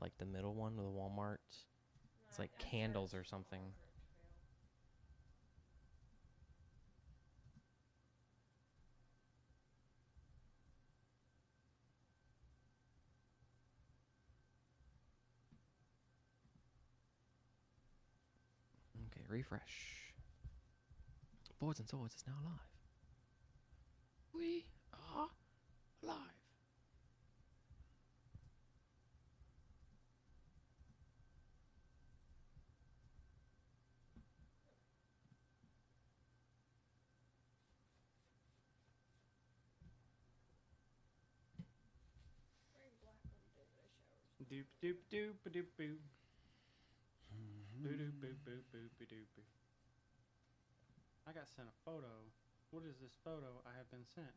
like the middle one, the Walmart. It's like candles or something. Okay, refresh. Boards and Swords is now live. We are live. Doop doop doop doop boop. Doop doop boop boop boop doop boop. I got sent a photo. What is this photo I have been sent?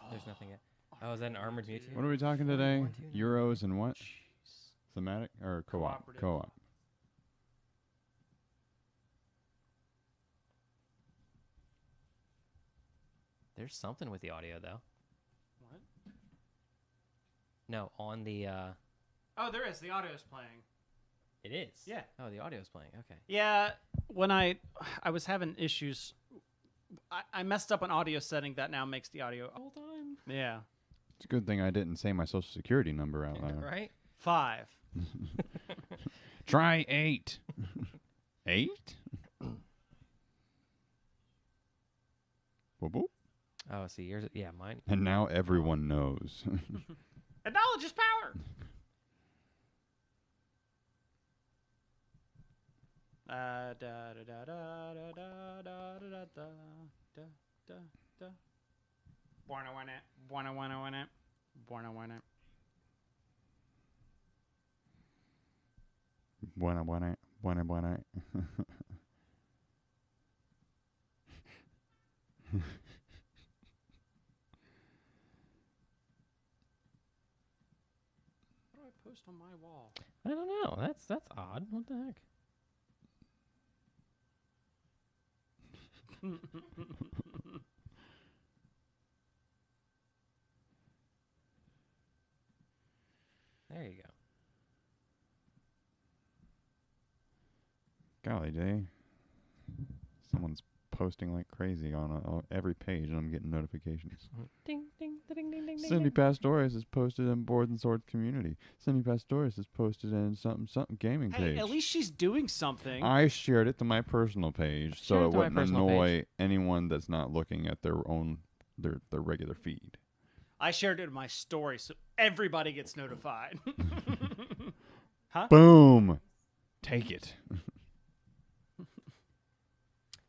There's nothing yet. Oh, is that an armored Mewtwo? What are we talking today? Euros and what? Thematic or co-op? Cooperative. Co-op. There's something with the audio though. What? No, on the. Oh, there is. The audio's playing. It is. Yeah. Oh, the audio's playing. Okay. Yeah. When I was having issues, I messed up an audio setting that now makes the audio all time. Yeah. It's a good thing I didn't say my social security number out loud. Right. 5. Try 8. 8? Boop, boop. Oh, see, yours. Yeah, mine. And now everyone knows. And knowledge is power. Da da da da da da da da da da da da. Wanna wanna wanna wanna wanna wanna wanna. Buena. What do I post on my wall? I don't know. That's odd. What the heck? There you go. Golly day. Someone's posting like crazy on every page, and I'm getting notifications. Ding, ding, ding, ding, ding, Cindy ding. Pastores is posted in Boards and Swords community. Cindy Pastores is posted in something gaming Hey, page. at least she's doing something. I shared it to my personal page Share so it it to my wouldn't personal annoy page. anyone that's not looking at their regular feed. I shared it in my story so everybody gets notified. Huh? Boom! Take it.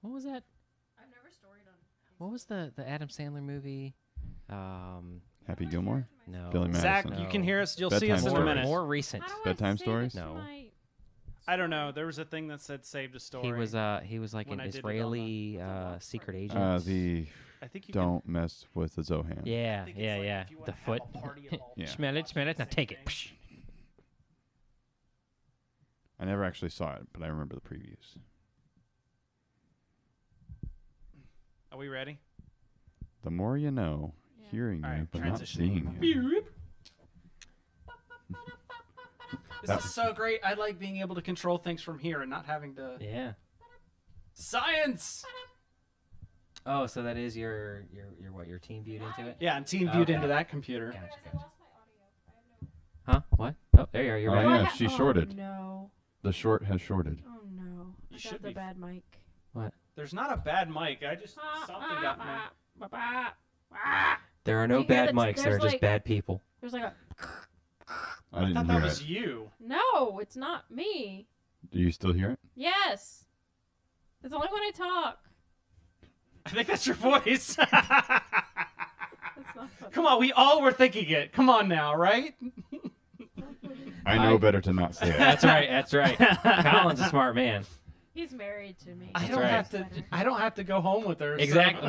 What was that? I've never storied on. What was the Adam Sandler movie? Happy Gilmore? No. Billy Zach, Madison. you can hear us. You'll see Bedtime us in a stories. minute. More recent. How do I Bedtime save stories? it to No. my- I don't know. There was a thing that said saved a story. He was like When an I did it on Israeli the- secret agent. The I think you don't mess with the Zohan. Yeah, can, I think it's yeah, like yeah. if you The wanna have foot. a party of all Yeah. people Smell it, watching smell it. the Now same take it. thing. I never actually saw it, but I remember the previews. Are we ready? The more you know, Yeah. hearing All you, right, but not transition. seeing you. This is so great. I like being able to control things from here and not having to. Yeah. Science! Oh, so that is your what? Your team viewed into it? Yeah, I'm team viewed Okay. into that computer. Gotcha. Huh? What? Oh, there you are. You're Oh, back. yeah, she shorted. Oh, no. The short has shorted. Oh, no. You I should got the be- bad mic. There's not a bad mic. I just something got me. There are no You hear bad that- mics. There are there's just like- bad people. There's like a... I I didn't thought hear that was it. you. No, it's not me. Do you still hear it? Yes. It's only when I talk. I think that's your voice. That's not funny. Come on, we all were thinking it. Come on now, right? I know better to not say it. That's right. That's right. Colin's a smart man. He's married to me. I That's don't right. have to. I don't have to go home with her. so- Exactly.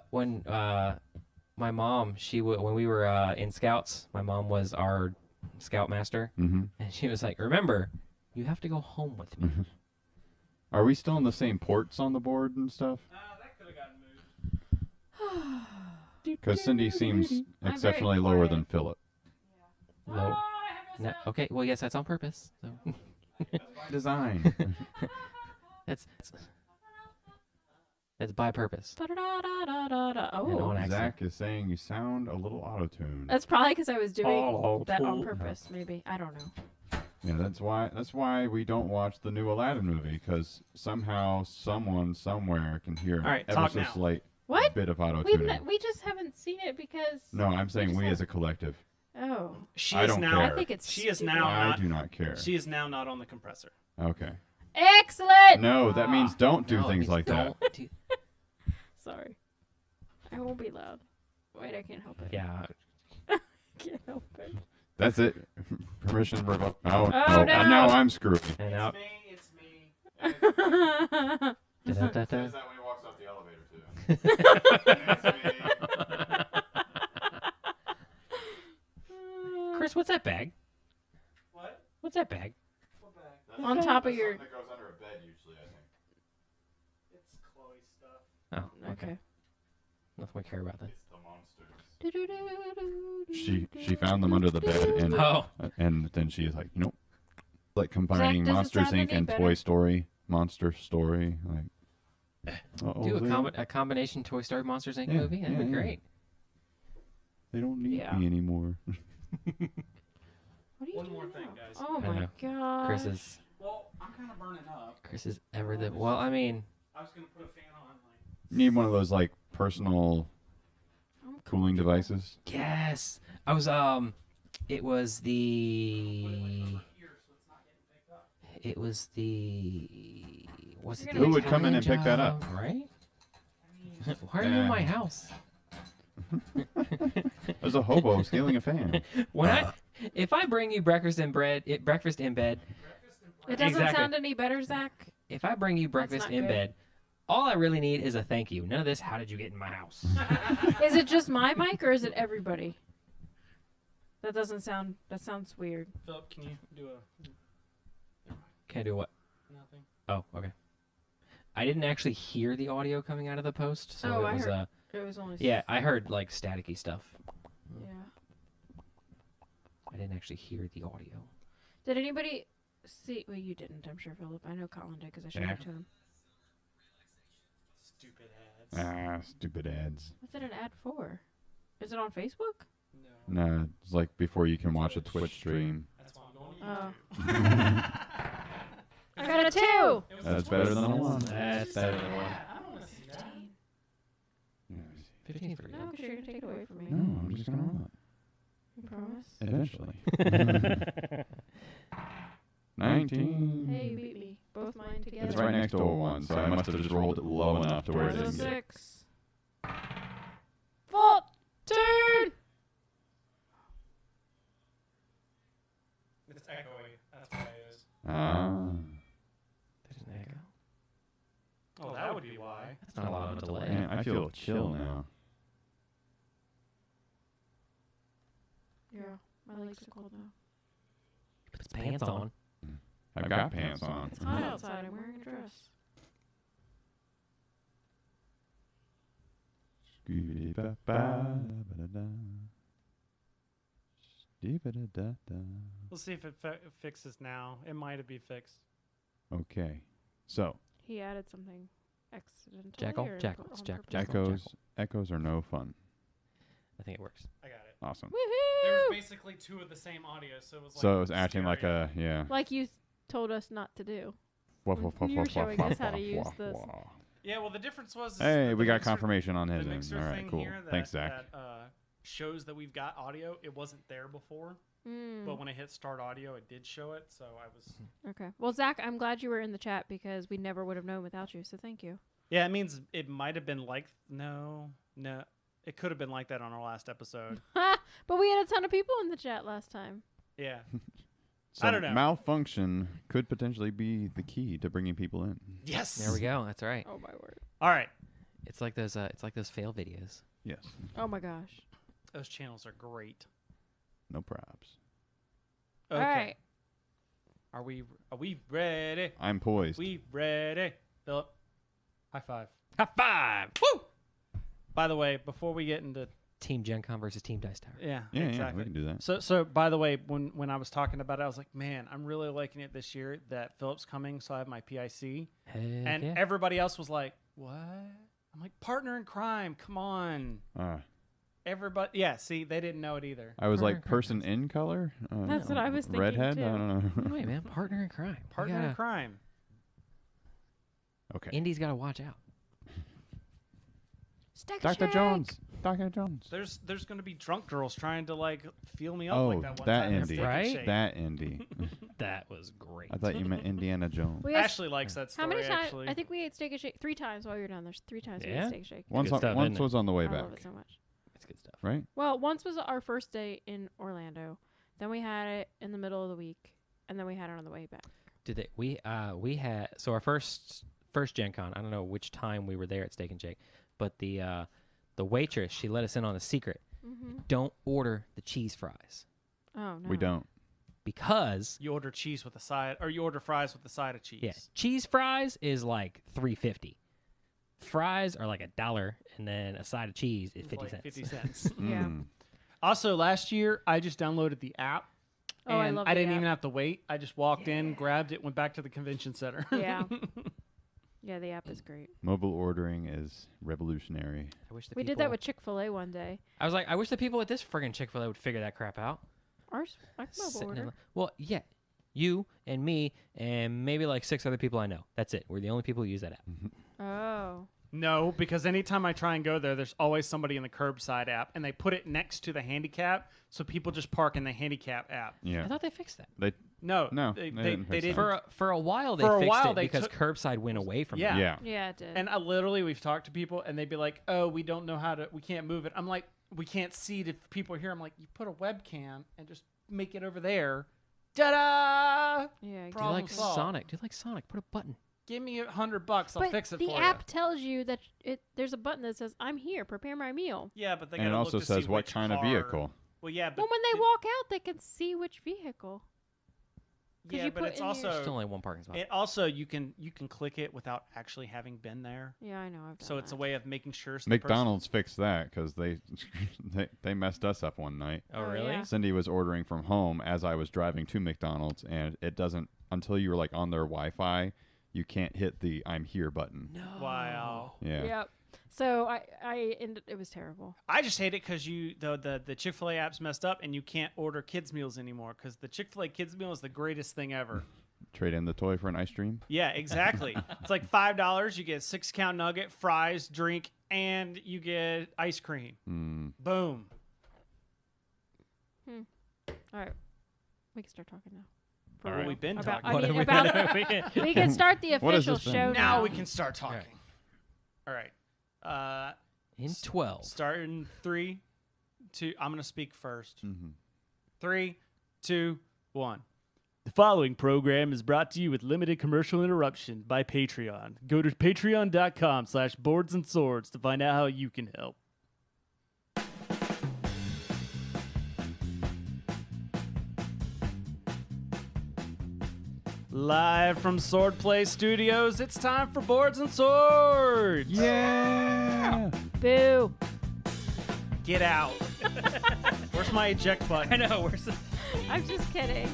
When my mom, when we were in Scouts, my mom was our Scoutmaster, Mm-hmm. and she was like, "Remember, you have to go home with me." Are we still in the same ports on the board and stuff? That could have gotten moved. Because Cindy seems very exceptionally lower quiet. than Philip. Low. No, okay, well, yes, that's on purpose. So. Design. That's by purpose. Da-da-da-da-da-da. And Oh, on accident. Zach is saying you sound a little auto-tuned. that's probably because I was doing Oh, that on cool. purpose. Maybe I don't know. Yeah, that's why we don't watch the new Aladdin movie, because somehow someone somewhere can hear All right, ever talk so now. slight What? bit of We've auto-tuning. we just haven't seen it because. No, I'm saying just we have- as a collective. Oh, She I is don't now. care. I think it's. She is stupid. now I not. do not care. She is now not on the compressor. Okay. Excellent. No, that means don't do No, it things means like that. don't do- Sorry, I won't be loud. Wait, I can't help it. Yeah. Can't help it. That's it. Permission revoked. Oh, Oh, no. now I'm screwed. And out. It's me. Da-da-da-da. that when he walks off the elevator too. Chris, what's that bag? What? What's that bag? What bag? On top of your. That goes under a bed usually, I think. It's Chloe stuff. Oh, okay. Nothing we care about then. It's the monsters. She found them under the bed Oh. and then she is like, nope. Like combining does it Monsters sound Inc. any and better? Toy Story, Monster Story, like. Do a combination Toy Story Monsters Inc. Yeah, movie? That'd be yeah, yeah. great. They don't need Yeah. me anymore. What are you One doing more thing, now? guys. Oh I my know. god. Well, I'm kind of burning up. Chris is ever the. Well, I mean, I was gonna put a fan on. Like, You need one of those like personal I'm cooling devices. yes. I was It was the. here, so it's not getting picked up. It was the. Was it You're the gonna Who would come in and pick that up? Right? Why are you in my house? There's a hobo stealing a fan. If I bring you breakfast in bed, breakfast in bed. It doesn't Exactly. sound any better, Zach. If I bring you breakfast not in good. bed, all I really need is a thank you. None of this. How did you get in my house? Is it just my mic or is it everybody? That doesn't sound. That sounds weird. Philip, can you do a Can I do what? nothing? Oh, okay. I didn't actually hear the audio coming out of the post, so Oh, it I was heard. It was only. yeah, I heard like staticky stuff. Yeah. I didn't actually hear the audio. Did anybody see? Well, you didn't. I'm sure, Philip. I know Colin did because I showed Yeah. it to him. Stupid ads. Stupid ads. What's it an ad for? Is it on Facebook? No. Nah, it's like before you can watch a Twitch stream. That's why I'm going to Oh. YouTube. I got a 2. It was That's a better 20. than a 1. That's better than one. Yeah, I don't want to see that. 15 for No, you. because you're gonna take it away from me. No, I'm just gonna want You promise? eventually. 19. Hey, you beat me. Both mine together. It's right next to a 1, so I must have just rolled it low enough to where it There's a didn't get. 6. 14. It's echoey. That's what it is. That didn't echo. Oh, that would be why. That's not a lot of a delay. Man, I feel chill now. Yeah, my legs are cold now. Put his pants on. I've got pants on. It's hot outside. I'm wearing a dress. We'll see if it fixes now. It might be fixed. Okay, so He added something accidentally. Jackal? or Jackal. on It's Jackal. purpose? Jackal. echoes are no fun. I think it works. I got it. Awesome. There was Woohoo! basically 2 of the same audio, so it was like So it was acting like stereo. a yeah. Like you told us not to do. Wah, When wah, wah, you were wah, showing wah, us how to wah, use wah, this. wah. Yeah, well, the difference was. Hey, that we the got mixer- confirmation on his The end. mixer All right, thing cool. here that, Thanks, Zach. that shows that we've got audio. It wasn't there before, Mm. but when I hit start audio, it did show it. So I was. Okay. Well, Zach, I'm glad you were in the chat because we never would have known without you. So thank you. Yeah, it means it might have been like no. It could have been like that on our last episode. But we had a ton of people in the chat last time. Yeah. So I don't know. malfunction could potentially be the key to bringing people in. Yes. There we go. That's right. Oh my word. All right. It's like those fail videos. Yes. Oh my gosh. Those channels are great. No props. Okay. All right. Are we ready? I'm poised. We ready? Philip, high five. High five! Woo! By the way, before we get into Team Gen Con versus Team Dice Tower. yeah, yeah, exactly. we can do that. So by the way, when I was talking about it, I was like, man, I'm really liking it this year that Philip's coming, so I have my PIC, Heck and yeah. everybody else was like, what? I'm like, partner in crime, come on. Everybody, yeah. See, they didn't know it either. I was Partner like in crime. person in color. That's what I was thinking, Redhead. too. I don't know. Wait, man. Partner in crime. We Partner in gotta- crime. Okay. Indy's got to watch out. Stack Dr. Shack. Jones. Dr. Jones. There's gonna be drunk girls trying to like feel me up Oh, like that one that time. at Indy. Steak and Right? Shake. That Indy. That was great. I thought you meant Indiana Jones. We had- Ashley likes that story. how many times? Actually, I think we ate Steak and Shake 3 times while you were down there. 3 times we Yeah? ate Steak and Shake. Once, Good stuff, once isn't it? was on the way I back, love it so much. It's good stuff. right? Well, once was our first day in Orlando. Then we had it in the middle of the week, and then we had it on the way back. Did they? We had so our first Gen Con. I don't know which time we were there at Steak and Shake, but the waitress, she let us in on a secret. Mm-hmm. Don't order the cheese fries Oh no. We don't. because you order cheese with a side, or you order fries with a side of cheese. yeah, cheese fries is like $3.50. Fries are like $1, and then a side of cheese is It's 50 like cents. 50 cents. Yeah. Mm. Also, last year I just downloaded the app. Oh, I and love I the didn't app. even have to wait. I just walked in, grabbed it, went back to the convention center. Yeah. Yeah, the app is great. Mobile ordering is revolutionary. I wish the We people, did that with Chick-fil-A one day. I was like, I wish the people at this friggin' Chick-fil-A would figure that crap out. Ours, I can mobile Sitting in order. the- well, yeah, you and me and maybe like 6 other people I know. That's it. We're the only people who use that app. Oh. No, because anytime I try and go there, there's always somebody in the curbside app, and they put it next to the handicap, so people just park in the handicap app. Yeah. I thought they fixed that. No, No, they they didn't fix didn't. that. For a while they For a fixed while it they because took- curbside went away from Yeah. it. Yeah. Yeah, it did. And I literally, we've talked to people, and they'd be like, "Oh, we don't know how to. We can't move it." I'm like, "We can't see it if people are here." I'm like, "You put a webcam and just make it over there." Ta-da! yeah, Do Problem you like solved. Sonic? Do you like Sonic? Put a button. Give me $100. I'll but fix it the for app tells you that there's a button that says, "I'm here. Prepare my meal." you. Yeah, but they And it gotta also look to says see what which kind of car. vehicle. Well, yeah, but Well, when they walk out, they can see which vehicle. 'Cause yeah, you but put it's in your- also There's only one parking spot. it also you can click it without actually having been there. Yeah, I know. I've done So it's a that. way of making sure. the person- McDonald's fixed that because they messed us up one night. Oh, Oh, really? yeah. Cindy was ordering from home as I was driving to McDonald's, and it doesn't until you're like on their Wi-Fi, you can't hit the "I'm here" button. No. Wow. Yeah. Yep. So I ended. It was terrible. I just hate it because the Chick-fil-A app's messed up and you can't order kids meals anymore because the Chick-fil-A kids meal is the greatest thing ever. Trade in the toy for an ice cream. Yeah, exactly. It's like $5. You get a 6-count nugget, fries, drink, and you get ice cream. Mm. Boom. All right, we can start talking now. For All Well, right. we've been About- talking. I mean, we- about We can- we can start the What has official this been? show now now. we can start talking. All right. In 12. Start in 3, 2. I'm gonna speak first. Mm-hmm. 3, 2, 1. The following program is brought to you with limited commercial interruption by Patreon. Go to patreon.com/boards and swords to find out how you can help. Live from Swordplay Studios, it's time for Boards and Swords. Yeah. Boo! Get out. Where's my eject button? I know. Where's the... I'm just kidding.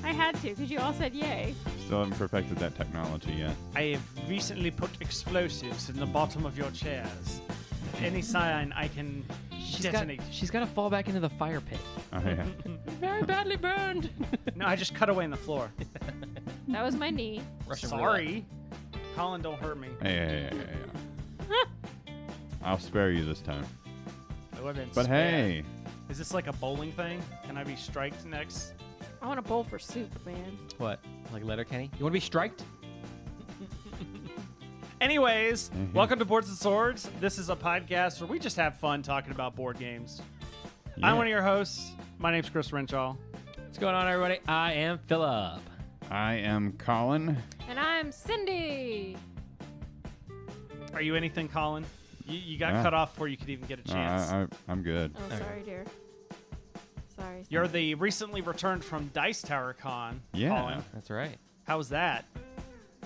I had to because you all said yay. Still haven't perfected that technology yet. I have recently put explosives in the bottom of your chairs. Any sign I can detonate. She's got to fall back into the fire pit. Oh yeah. Very badly burned. No, I just cut away in the floor. That was my knee. Russian Sorry. Colin, don't hurt me. Hey. I'll spare you this time. I would've been But spared. hey, Is this like a bowling thing? Can I be striked next? I want a bowl for soup, man. What? Like Letterkenny? You want to be striked? Anyways, Mhm. welcome to Boards and Swords. This is a podcast where we just have fun talking about board games. yeah. I'm one of your hosts. My name's Chris Renshaw. What's going on, everybody? I am Philip. I am Colin. And I'm Cindy. Are you anything, Colin? You got Yeah. cut off before you could even get a chance. I'm good. Oh, Okay. sorry, dear. sorry. You're the recently returned from Dice Tower Con. Yeah. Colin. That's right. How was that?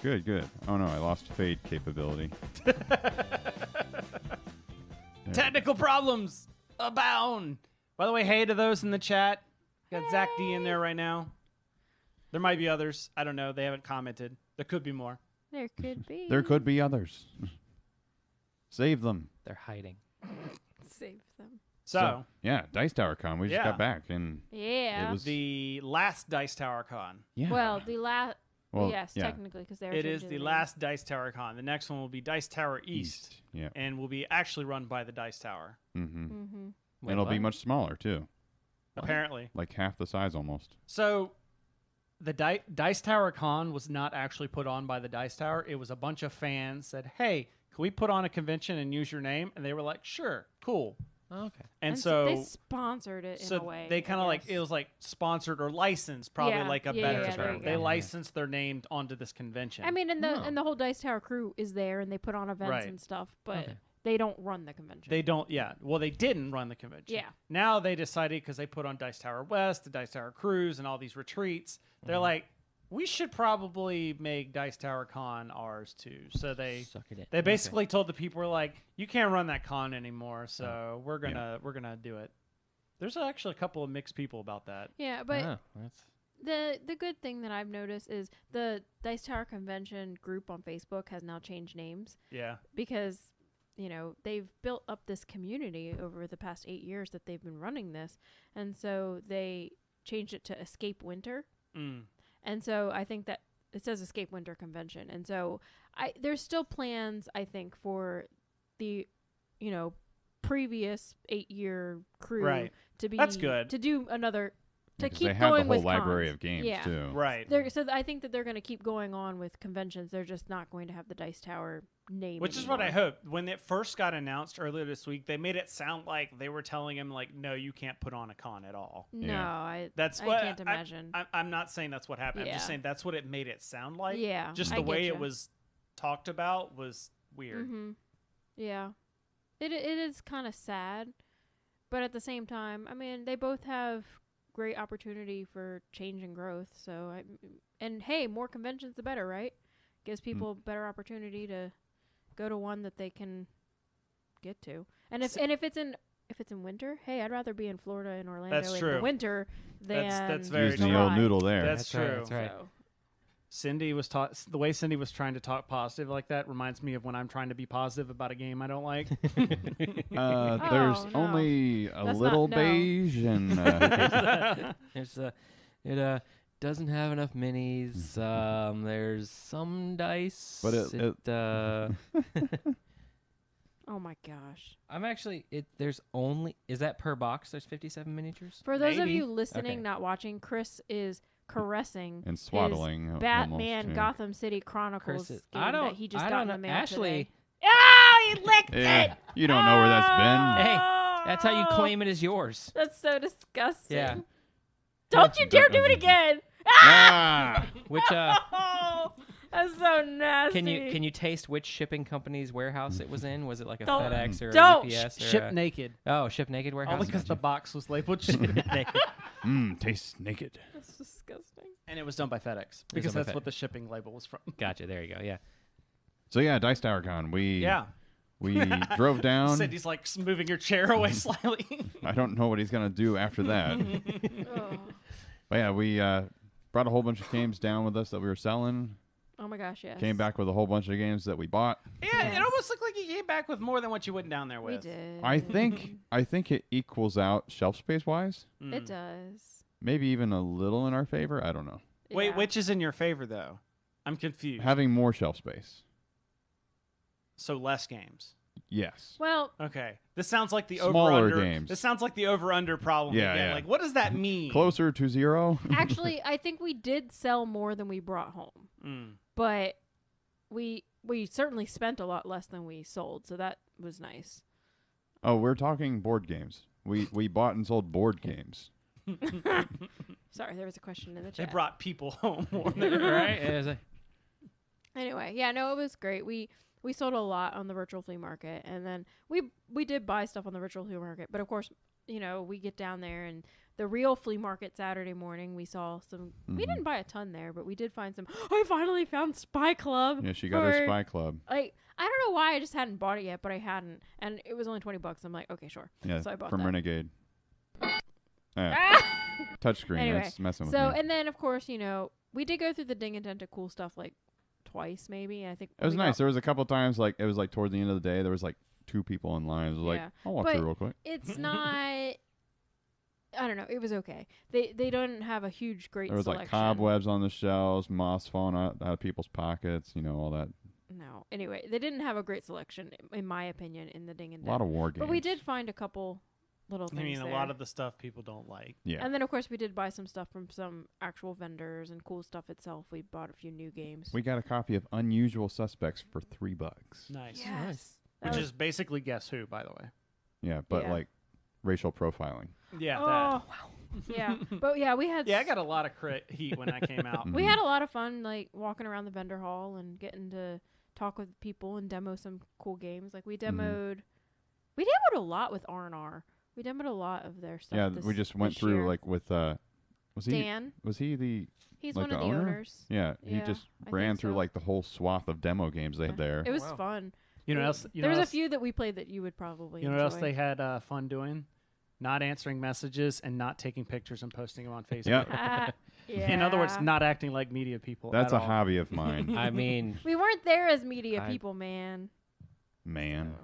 Good, good. Oh no, I lost fade capability. Technical problems abound. By the way, hey to those in the chat. Got Zach D in there right now. There might be others. I don't know. They haven't commented. There could be more. There could be. There could be others. Save them. They're hiding. Save them. So yeah, Dice Tower Con. We just Yeah. got back, and Yeah. it was the last Dice Tower Con. yeah. Well, the last. Well, Yes, yeah. technically, because they're. It is the last Dice Tower Con. The next one will be Dice Tower East, Yeah. and will be actually run by the Dice Tower. Mm-hmm. Mm-hmm. Wait, It'll be what? much smaller too, What? Apparently. like half the size almost. So, the Dice Tower Con was not actually put on by the Dice Tower. It was a bunch of fans said, "Hey, can we put on a convention and use your name?" And they were like, "Sure, cool." Oh, okay. And they so, sponsored it in so a way. they kind of I like guess. it was like sponsored or licensed, probably Yeah, like a yeah, better yeah, there term. you They go. licensed their name onto this convention. I mean, and the Oh. and the whole Dice Tower crew is there, and they put on events Right. and stuff, but Okay. they don't run the convention. they don't. Yeah. Well, they didn't run the convention. Yeah. Now they decided because they put on Dice Tower West, the Dice Tower Cruise, and all these retreats. They're Mhm. like, we should probably make Dice Tower Con ours too. So they Suck it in. they Okay. basically told the people, were like, you can't run that con anymore. So we're gonna do it. There's actually a couple of mixed people about that. Yeah, but Oh, that's the good thing that I've noticed is the Dice Tower convention group on Facebook has now changed names Yeah. because they've built up this community over the past 8 years that they've been running this, and so they changed it to Escape Winter. Mm. And so I think that it says Escape Winter Convention. And so there's still plans, I think, for the, previous 8-year crew Right. to be That's good. to do another to Yeah, 'cause keep they have going the whole with library cons. of games Yeah. too. Right. I think that they're going to keep going on with conventions. They're just not going to have the Dice Tower name. Which is what I anymore. hope. When it first got announced earlier this week, they made it sound like they were telling him, like, no, you can't put on a con at all. No, Yeah. That's I what can't imagine. I'm not saying that's what happened. I'm Yeah. just saying that's what it made it sound like. Yeah, Just I the way getcha. it was talked about was weird. Mm-hmm. Yeah, it is kind of sad, but at the same time, I mean, they both have great opportunity for change and growth. So, and hey, more conventions the better, right? Gives people better opportunity to go to one that they can get to. And if it's in winter, hey, I'd rather be in Florida and Orlando That's in true. the winter than That's very Using true. the old July. noodle there. That's right, true. that's right. So, Cindy was the way Cindy was trying to talk positive like that reminds me of when I'm trying to be positive about a game I don't like. There's no. only a That's little not- no. beige and There's it doesn't have enough minis. There's some dice, But oh my gosh. I'm actually there's only is that per box? There's 57 miniatures. For those of Maybe. you listening, Okay. not watching, Chris is caressing and swaddling. Batman almost, yeah. Gotham City Chronicles Chris is- game I don't- that he just I got don't in the know. mail Ashley- today. Oh, he licked Yeah, it! you don't know where that's been. Hey, That's how you Oh, claim it as yours. That's so disgusting. Yeah. Don't you dare do it again! Ah! Which Oh, that's so nasty. can you taste which shipping company's warehouse it was in? Was it like a Don't- FedEx or don't. a UPS or Ship a, naked. Oh, Ship Naked warehouse. Only because the Gotcha. box was labeled ship naked. Tastes naked. That's disgusting. And it was done by FedEx was because done by that's FedEx. what the shipping label was from. Gotcha. There you go. Yeah. So yeah, Dice Tower Con. We drove down. Cindy's like moving your chair away slightly. I don't know what he's gonna do after that. Oh. But yeah, we brought a whole bunch of games down with us that we were selling. Oh my gosh, yes. Came back with a whole bunch of games that we bought. Yeah, it almost looked like you came back with more than what you went down there We with. did. I think it equals out shelf space wise. Mm. It does. Maybe even a little in our favor. I don't know. Wait, Yeah. which is in your favor though? I'm confused. Having more shelf space. So less games. Yes. Well, Okay. This sounds like the Smaller over-under. games. This sounds like the over-under problem Yeah, again. yeah. Like, what does that mean? Closer to 0. actually, I think we did sell more than we brought home, Mm. but we certainly spent a lot less than we sold, so that was nice. Oh, we're talking board games. We bought and sold board games. Sorry, there was a question in the They chat. brought people home more than Right. It was like, Anyway, yeah, no, it was great. We sold a lot on the virtual flea market, and then we did buy stuff on the virtual flea market, but of course, we get down there and the real flea market Saturday morning, we saw some. We didn't buy a ton there, but we did find some. I finally found Spy Club. Yeah, she got her Spy Club. Like, I don't know why I just hadn't bought it yet, but I hadn't, and it was only $20. I'm like, okay, sure. Yeah, So I bought from that. Renegade. Touchscreen. Anyway, That's messing with So, me. and then of course, we did go through the Ding and Denta cool stuff like twice, maybe. I think It was we nice. got- There was a couple times like it was like toward the end of the day. There was like 2 people in line. It was like, Yeah. I'll walk But through real quick. It's not. I don't know. It was okay. They don't have a huge great There was selection. like cobwebs on the shelves, moss falling out of people's pockets. All that. No. Anyway, they didn't have a great selection, in my opinion, in the Ding and A Dent. lot of war games. But we did find a couple little I things mean, a there. lot of the stuff people don't like. Yeah. And then, of course, we did buy some stuff from some actual vendors and cool stuff itself. We bought a few new games. We got a copy of Unusual Suspects for $3. Nice. Yes. Which That is basically Guess Who, by the way. Yeah, but Yeah. like racial profiling. Yeah. Oh, wow. Yeah. But yeah, we had. Yeah, I got a lot of heat when I came out. We had a lot of fun, like walking around the vendor hall and getting to talk with people and demo some cool games. Like we demoed a lot with R&R. We demoed a lot of their stuff. Yeah, this, we just went this through year. like with was he Dan. was he the He's like one of the the owner? owners. Yeah, he Yeah, just I ran think through so. like the whole swath of demo games they had there. It was wow. fun. You know There- else? You there know was else, a few that we played that you would probably You know what else enjoy. they had fun doing? Not answering messages and not taking pictures and posting them on Facebook. Yeah. Yeah. In other words, not acting like media people. That's at a all. hobby of mine, I mean, We weren't there as media I- people, man. man.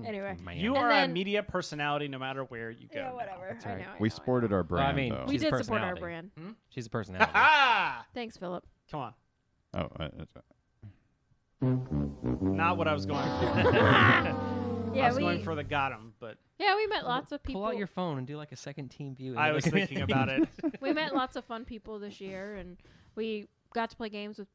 Anyway. man. You And are a then- media personality no matter where you go. Yeah, now. whatever. That's I right. know. We sported our brand, I mean, though. We She's a did support our personality. brand. She's a personality. Ha! Thanks, Philip. Come on. Oh, Not what I was going for. Yeah, I was we going for the got 'em, but we met lots of people. Pull out your phone and do like a second team view. and I look was at thinking about it. We met lots of fun people this year, and we got to play games with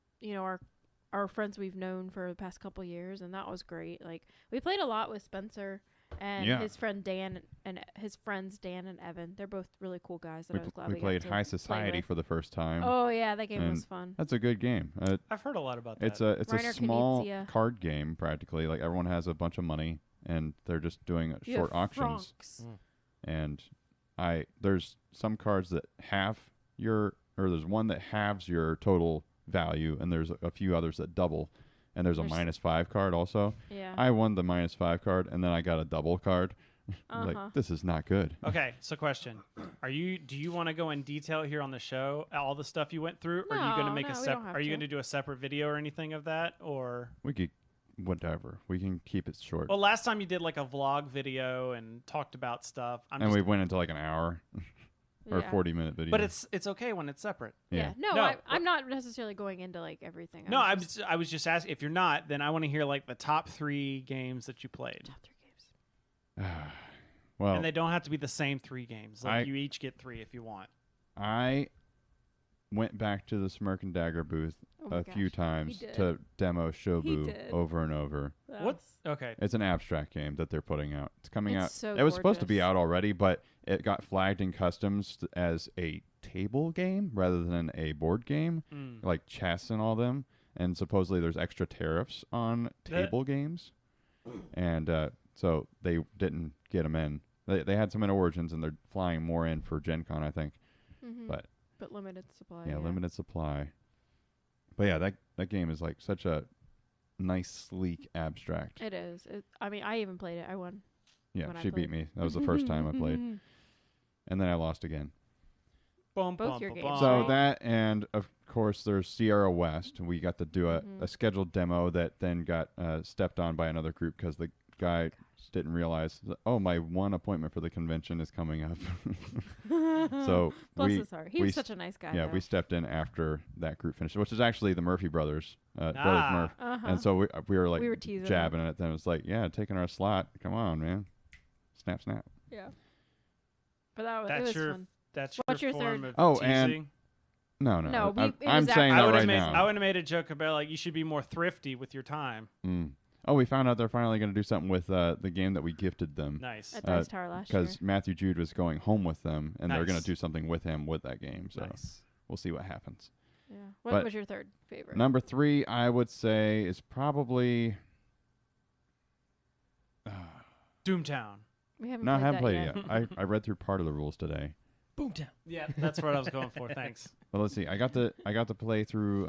our friends we've known for the past couple years, and that was great. Like we played a lot with Spencer and Yeah. his friend Dan and his friends Dan and Evan. They're both really cool guys that I was glad we we played got to High play Society with. for the first time. Oh yeah, that game was And fun. That's a good game. I've heard a lot about that. It's a Reiner small Knizia. card game practically. Like everyone has a bunch of money and they're just doing You short have auctions. francs. And there's some cards that there's one that halves your total value, and there's a few others that double. And there's a There's- -5 card also. Yeah. I won the -5 card, and then I got a double card. Uh-huh. Like, this is not good. Okay, so question: do you want to go in detail here on the show all the stuff you went through, or are you going to No, make no, a we separate? don't have Are you to. going to do a separate video or anything of that, or? We could, whatever. We can keep it short. Well, last time you did like a vlog video and talked about stuff. And we went into like an hour or Yeah. 40-minute video. But it's okay when it's separate. Yeah. No, No, I'm not necessarily going into like everything. No, I was just asking. If you're not, then I want to hear like the top 3 games that you played, top 3 games. well, and they don't have to be the same 3 games. Like I- you each get 3 if you want. I went back to the Smirk and Dagger booth Oh my a few gosh, times he did. to demo Shobu did. over and over. That What? was- Okay. It's an abstract game that they're putting out. It's coming It's out. so It was supposed to be gorgeous. out already, but it got flagged in customs as a table game rather than a board game, Mm. like chess and all them. And supposedly there's extra tariffs on table games, and so they didn't get them in. They had some in Origins, and they're flying more in for Gen Con, I think. Mhm. But limited supply. yeah, limited supply. But yeah, that game is like such a nice, sleek abstract. It is. I mean, I even played it. I won. Yeah, when I she beat played. me. That was the first time I played, and then I lost again. Boom, Both bum, your bum, games, bum. So right? that, and of course, there's Sierra West. We got to do Mhm. a scheduled demo that then got stepped on by another group because the guy didn't realize. Oh, my one appointment for the convention is coming up. So Bless we his heart. He we was s- such a nice guy. yeah, though. we stepped in after that group finished, which is actually the Murphy brothers, Brothers Ah. Murph. Uh-huh. And so we were like We were teasing jabbing it. Then it was like, yeah, taking our slot. Come on, man. Snap, snap. Yeah. But it That's was your- fun. That's What's your your form third? of Oh, teasing. and No, No, I'm, it I'm was saying actually- that I would right have made now. I would have made a joke about like you should be more thrifty with your time. Mm. Oh, we found out they're finally going to do something with the game that we gifted them. Nice. At Dice Tower last year. Because Matthew Jude was going home with them, and they're going Nice. to do something with him with that game. So Nice. we'll see what happens. Yeah. What but was your third favorite? Number 3, I would say, is probably Doomtown. We haven't No, I played haven't that played yet. it yet. I read through part of the rules today. Boomtown. Yeah, that's what I was going for. Thanks. But let's see. I got to play through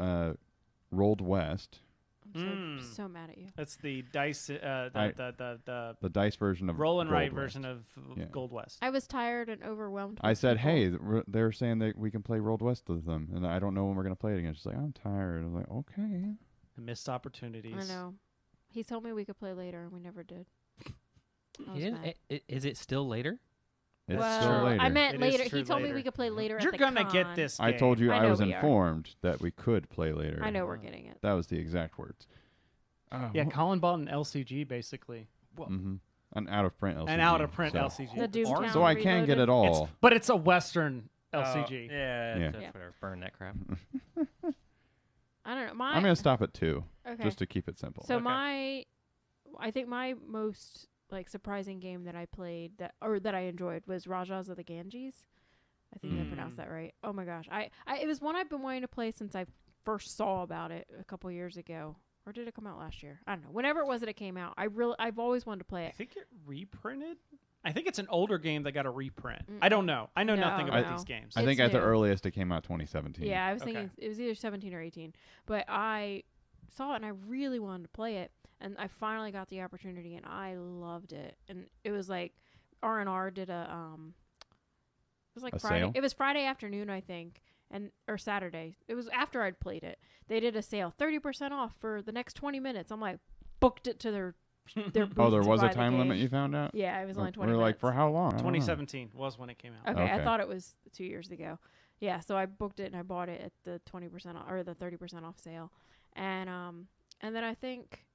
Rolled West, I'm so mad at you. That's the dice, the dice version of roll and Gold write West. version of Yeah. Gold West. I was tired and overwhelmed. I with said, people. "Hey, they're saying that we can play Rolled West with them, and I don't know when we're gonna play it again." She's like, "I'm tired." I'm like, "Okay." The missed opportunities. I know. He told me we could play later, and we never did. I was You didn't, mad. is it still later? It's well, still later. I meant It is later. true He told me later. we could play later. You're at the gonna con. get this. I told you I I know was we are. informed that we could play later. I know we're getting it. That was the exact words. Yeah, Colin bought an LCG basically, Mm-hmm. An out of print LCG. an out of print so. LCG. The Doomtown So I can get Reloaded. it all. But it's a Western LCG. Yeah, Yeah. that's whatever. Burn that crap. I don't know. I'm gonna stop at 2 Okay. just to keep it simple. So Okay. I think my most like surprising game that I played that I enjoyed was Rajas of the Ganges. I think I pronounced that right. Oh my gosh, it was one I've been wanting to play since I first saw about it a couple years ago, or did it come out last year? I don't know. Whenever it was that it came out, I've always wanted to play I it. think it reprinted. I think it's an older game that got a reprint. Mm-mm. I don't know. I know No, nothing about no. these games. I think It's at the new. earliest it came out 2017. Yeah, I was Okay. thinking it was either 17 or 18, but I saw it and I really wanted to play it, and I finally got the opportunity and I loved it. And it was like R&R did it was like A Friday. sale? It was Friday afternoon, I think, or Saturday. It was after I'd played it. They did a sale, 30% off for the next 20 minutes. I'm like, booked it to their booth Oh, there to was buy a the time limit game. you found out? Yeah, it was only 20 We were minutes. like, for how long? I don't know. 2017 was when it came out. Okay, I Okay. thought it was 2 years ago. Yeah, so I booked it and I bought it at the 20% off, or the 30% off sale, and then I think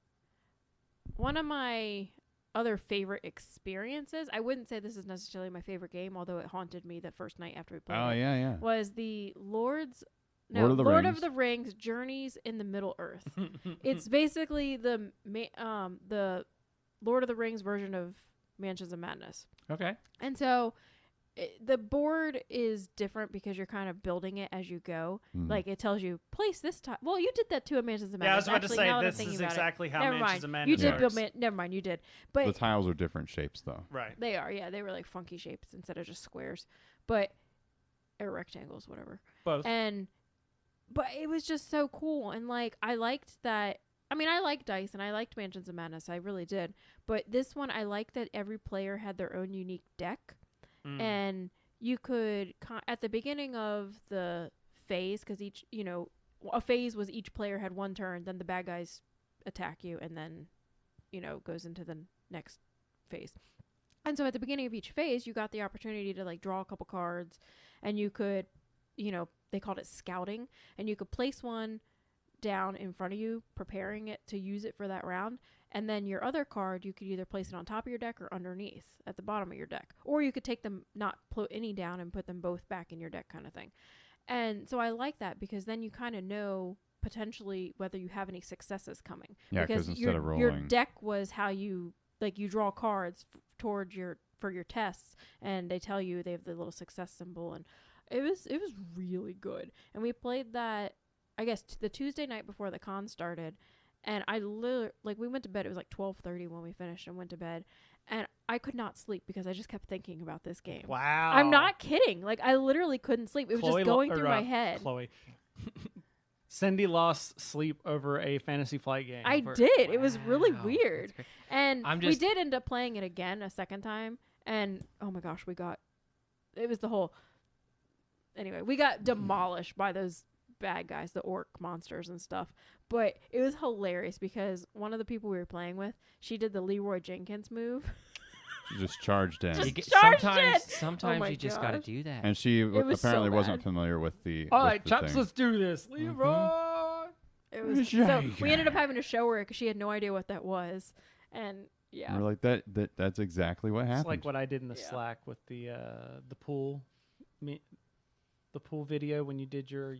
one of my other favorite experiences, I wouldn't say this is necessarily my favorite game, although it haunted me the first night after we played Oh, it, yeah. was the Lord of the of Rings. the Rings Journeys in the Middle Earth. It's basically the Lord of the Rings version of Mansions of Madness. Okay. And so the board is different because you're kind of building it as you go. Mhm. Like it tells you place this time. Well, you did that too at Mansions of Yeah, I Madness. was about Actually, to now say that I'm this thinking is about it. exactly how Never Mansions mind. of Madness You did works. build never mind, you did. The But tiles are different shapes, though. Right. they are, yeah, they were like funky shapes instead of just squares. But or rectangles, whatever. Both. But it was just so cool, and like I liked that. I mean, I liked dice and I liked Mansions of Madness. I really did. But this one, I liked that every player had their own unique deck, and you could at the beginning of the phase, because each a phase was each player had one turn, then the bad guys attack you, and then goes into the next phase. And so at the beginning of each phase, you got the opportunity to like draw a couple cards, and you could, they called it scouting, and you could place one down in front of you, preparing it to use it for that round. And then your other card, you could either place it on top of your deck or underneath at the bottom of your deck. Or you could take them, not put any down, and put them both back in your deck kind of thing. And so I like that because then you kind of know potentially whether you have any successes coming. Yeah, because instead of your rolling. deck was how you, like you draw cards towards for your tests, and they tell you they have the little success symbol, and it was really good. And we played that, I guess, the Tuesday night before the con started, and I literally, like, we went to bed. It was like 12:30 when we finished and went to bed, and I could not sleep because I just kept thinking about this game. Wow. I'm not kidding. Like, I literally couldn't sleep. It was Chloe just going through my head. Chloe. Cindy lost sleep over a Fantasy Flight game. I did. It was really Wow, weird. that's great. And I'm we just- did end up playing it again a second time. And oh my gosh, it was the whole. Anyway, we got demolished by those bad guys, the orc monsters and stuff. But it was hilarious because one of the people we were playing with, she did the Leroy Jenkins move. She just charged in. Just charged sometimes it! sometimes my you just got to gosh. do that. And she was so apparently wasn't bad. familiar with the. All with right, the chaps, thing. let's do this. Leroy. It was so we ended up having to show her because she had no idea what that was. And yeah. We're like that's exactly what happened. It's like what I did in the Yeah. Slack with the pool, the pool video when you did your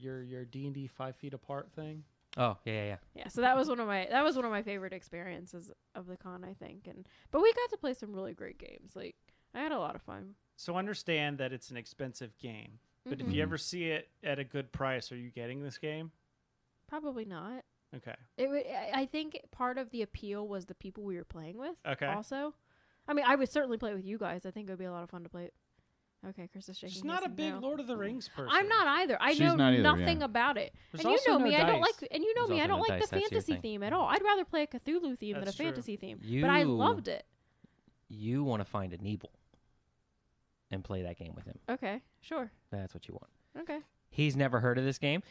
D&D 5 feet apart thing. Oh yeah. Yeah, so that was one of my favorite experiences of the con, I think. But we got to play some really great games. Like, I had a lot of fun. So understand that it's an expensive game, but if Mhm. you ever see it at a good price, are you getting this game? Probably not. Okay. I think part of the appeal was the people we were playing with. Okay. Also, I mean, I would certainly play it with you guys. I think it would be a lot of fun to play it. Okay, Chris is shaking. She's his not a big no. Lord of the Rings person. I'm not either. I She's know not either, nothing yeah. about it. There's And you also know no me, I don't dice. like. And you know There's me, I also don't no like the dice, that's your fantasy thing. theme at all. I'd rather play a Cthulhu theme than a That's true. fantasy theme. But I You- loved it. You want to find a Nebel and play that game with him. Okay, sure. That's what you want. Okay. He's never heard of this game.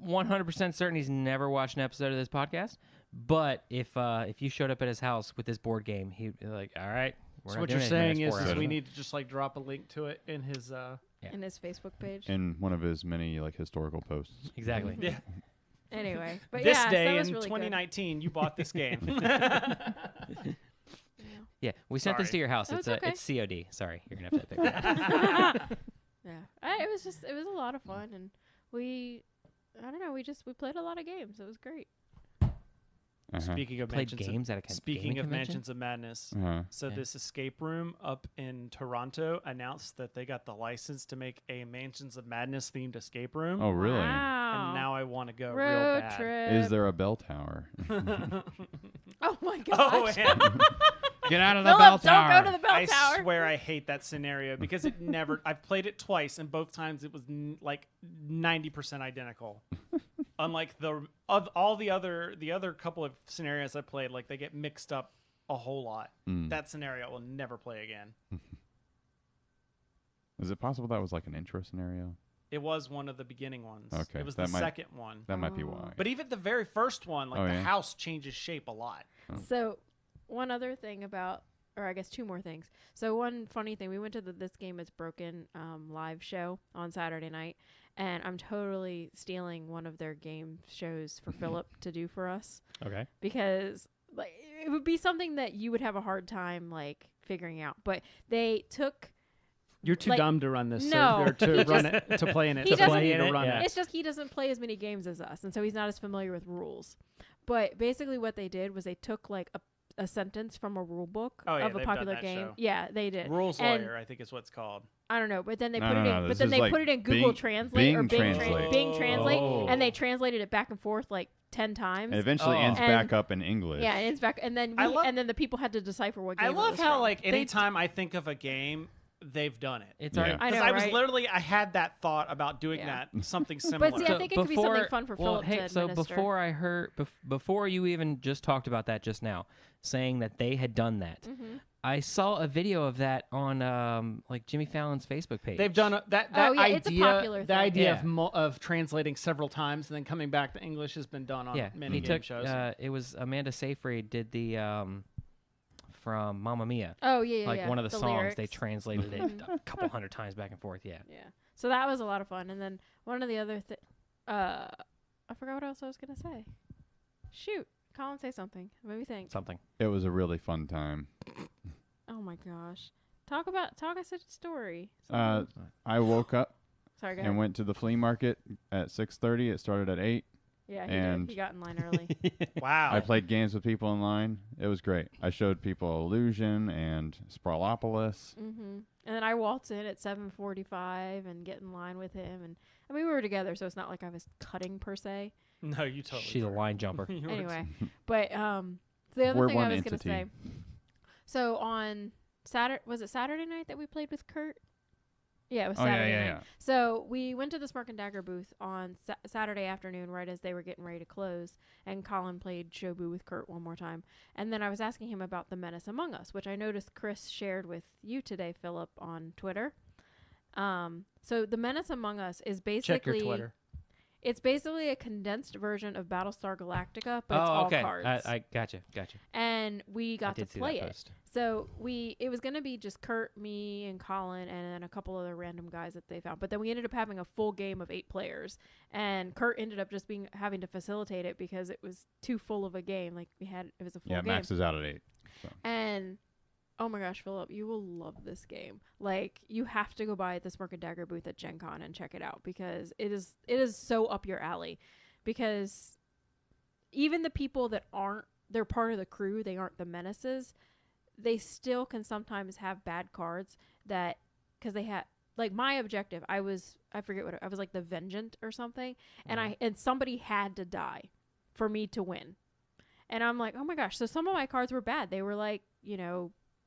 100% certain he's never watched an episode of this podcast. But if you showed up at his house with this board game, he'd be like, "All right, we're So not what doing you're anything saying the next 4 is hours." we need to just like drop a link to it in his. Yeah. In his Facebook page. In one of his many like historical posts. Exactly. Yeah. Anyway, but This yeah, day so that was in really 2019, you bought this game. good. Yeah, we sent this Sorry. to your house. Oh, It's it's okay. it's COD. Sorry, you're gonna have to pick it up. Yeah, it was a lot of fun, and I don't know, we played a lot of games. It was great. Speaking of Played mansions, games at a speaking gaming of convention? Mansions of Madness, Uh-huh. so Yeah. this escape room up in Toronto announced that they got the license to make a Mansions of Madness themed escape room. Oh, really? Wow. And now I want to go real road bad. trip. Is there a bell tower? Oh my gosh. Oh, and Get out of the Philip, bell don't tower. go to the bell I tower. swear I hate that scenario because it never. I've played it twice, and both times it was like 90% identical. Unlike all the other couple of scenarios I played, like they get mixed up a whole lot. Mm. That scenario I will never play again. Is it possible that was like an intro scenario? It was one of the beginning ones. Okay, It was that the might- second one. That might be Oh. why. But even the very first one, like Oh, the yeah? house changes shape a lot. So, one other thing about, or I guess two more things. So, one funny thing, we went to the This Game Is Broken live show on Saturday night, and I'm totally stealing one of their game shows for Philip to do for us Okay. because like it would be something that you would have a hard time like figuring out. But they took. You're too Like, dumb to run this. no, or to he run it, to play in it. he to play doesn't- in it, run Yeah. it. It's just he doesn't play as many games as us, and so he's not as familiar with rules. But basically, what they did was they took like a sentence from a rule book Oh, yeah, of a they've done popular that game. show. Yeah, they did. Rules And- lawyer, I think is what's called. I don't know, but then they No, put no, it no, in. But this then is they like put it in Google Bing- Translate or Bing Translate. Bing Translate, Oh. and they translated it back and forth like 10 times. It eventually Oh. ends And- back up in English. Yeah, and it's back, and then I love- and then the people had to decipher what game I it love was how from. like anytime I think of a game, they've done it. It's Yeah. already. I know, Because I was right? literally, I had that thought about doing Yeah. that, something similar. But see, I think it could be something fun for Philip hey, to so administer. before I heard, before you even just talked about that just now, saying that they had done that, Mhm. I saw a video of that on like Jimmy Fallon's Facebook page. They've done that Oh, yeah, idea. it's a popular the thing. idea Yeah. of translating several times and then coming back to English has been done on Yeah, many he game took. shows. It was Amanda Seyfried did the from Mamma Mia. Oh yeah, Like yeah, one of the songs, they lyrics. translated it a couple hundred times back and forth. Yeah. Yeah. So that was a lot of fun. And then one of the other I forgot what else I was gonna say. Shoot, Colin, say something. Let me think. Something. It was a really fun time. Oh my gosh. Talk us a story. Uh, I woke up Sorry, go and ahead. went to the flea market at 6:30. It started at 8. Yeah, and- he got in line early. Wow. I played games with people in line. It was great. I showed people Illusion and Sprawlopolis. And then I waltzed in at 7:45 and get in line with him. And I mean, we were together, so it's not like I was cutting per se. No, you totally. She's a line jumper. You were Anyway, but the other We're thing I one was gonna say. entity. So on Saturday night that we played with Kurt? Yeah, it was Oh, yeah, Saturday yeah, night. yeah. So we went to the Smirk and Dagger booth on Saturday afternoon, right as they were getting ready to close, and Colin played Shobu with Kurt one more time. And then I was asking him about the Menace Among Us, which I noticed Chris shared with you today, Philip, on Twitter. So the Menace Among Us is basically Check your Twitter. It's basically a condensed version of Battlestar Galactica, but Oh, it's all okay. cards. I gotcha. And we I got to did see play that it. post. So it was gonna be just Kurt, me, and Colin, and then a couple other random guys that they found. But then we ended up having a full game of 8 players, and Kurt ended up just having to facilitate it because it was too full of a game. Like it was a full Yeah, game. Max is out at 8. And oh my gosh, Philip, you will love this game. Like you have to go by the Smirk and Dagger booth at Gen Con and check it out because it is so up your alley. Because even the people that they're part of the crew, they aren't the menaces. They still can sometimes have bad cards that because they had like my objective. I forget what I was like the Vengeant or something, and somebody had to die for me to win. And I'm like, oh my gosh. So some of my cards were bad. They were like,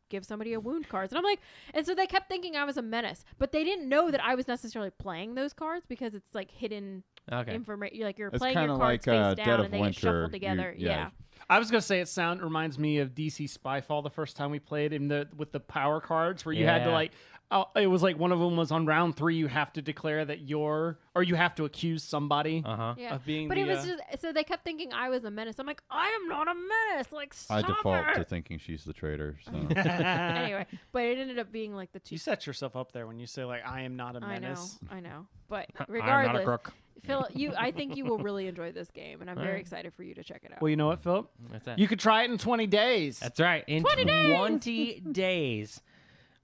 give somebody a wound cards. And I'm like, and so they kept thinking I was a menace, but they didn't know that I was necessarily playing those cards because it's like hidden information. Like you're It's playing your kinda cards like, face Dead down of and they get Winter. shuffled together. Yeah. I was gonna say reminds me of DC Spyfall the first time we played with the power cards where you had to like. It was like one of them was on round 3. You have to declare that you have to accuse somebody of being. But it was just so they kept thinking I was a menace. I'm like, I am not a menace. Like, I stop default it. to thinking she's the traitor. So. Anyway, but it ended up being like the two. You set yourself up there when you say like I am not a menace. I know. But I'm regardless, not a crook. Phil, I think you will really enjoy this game, and I'm very excited for you to check it out. Well, you know what, Philip? What's that? You could try it in 20 days. That's right. In 20 days.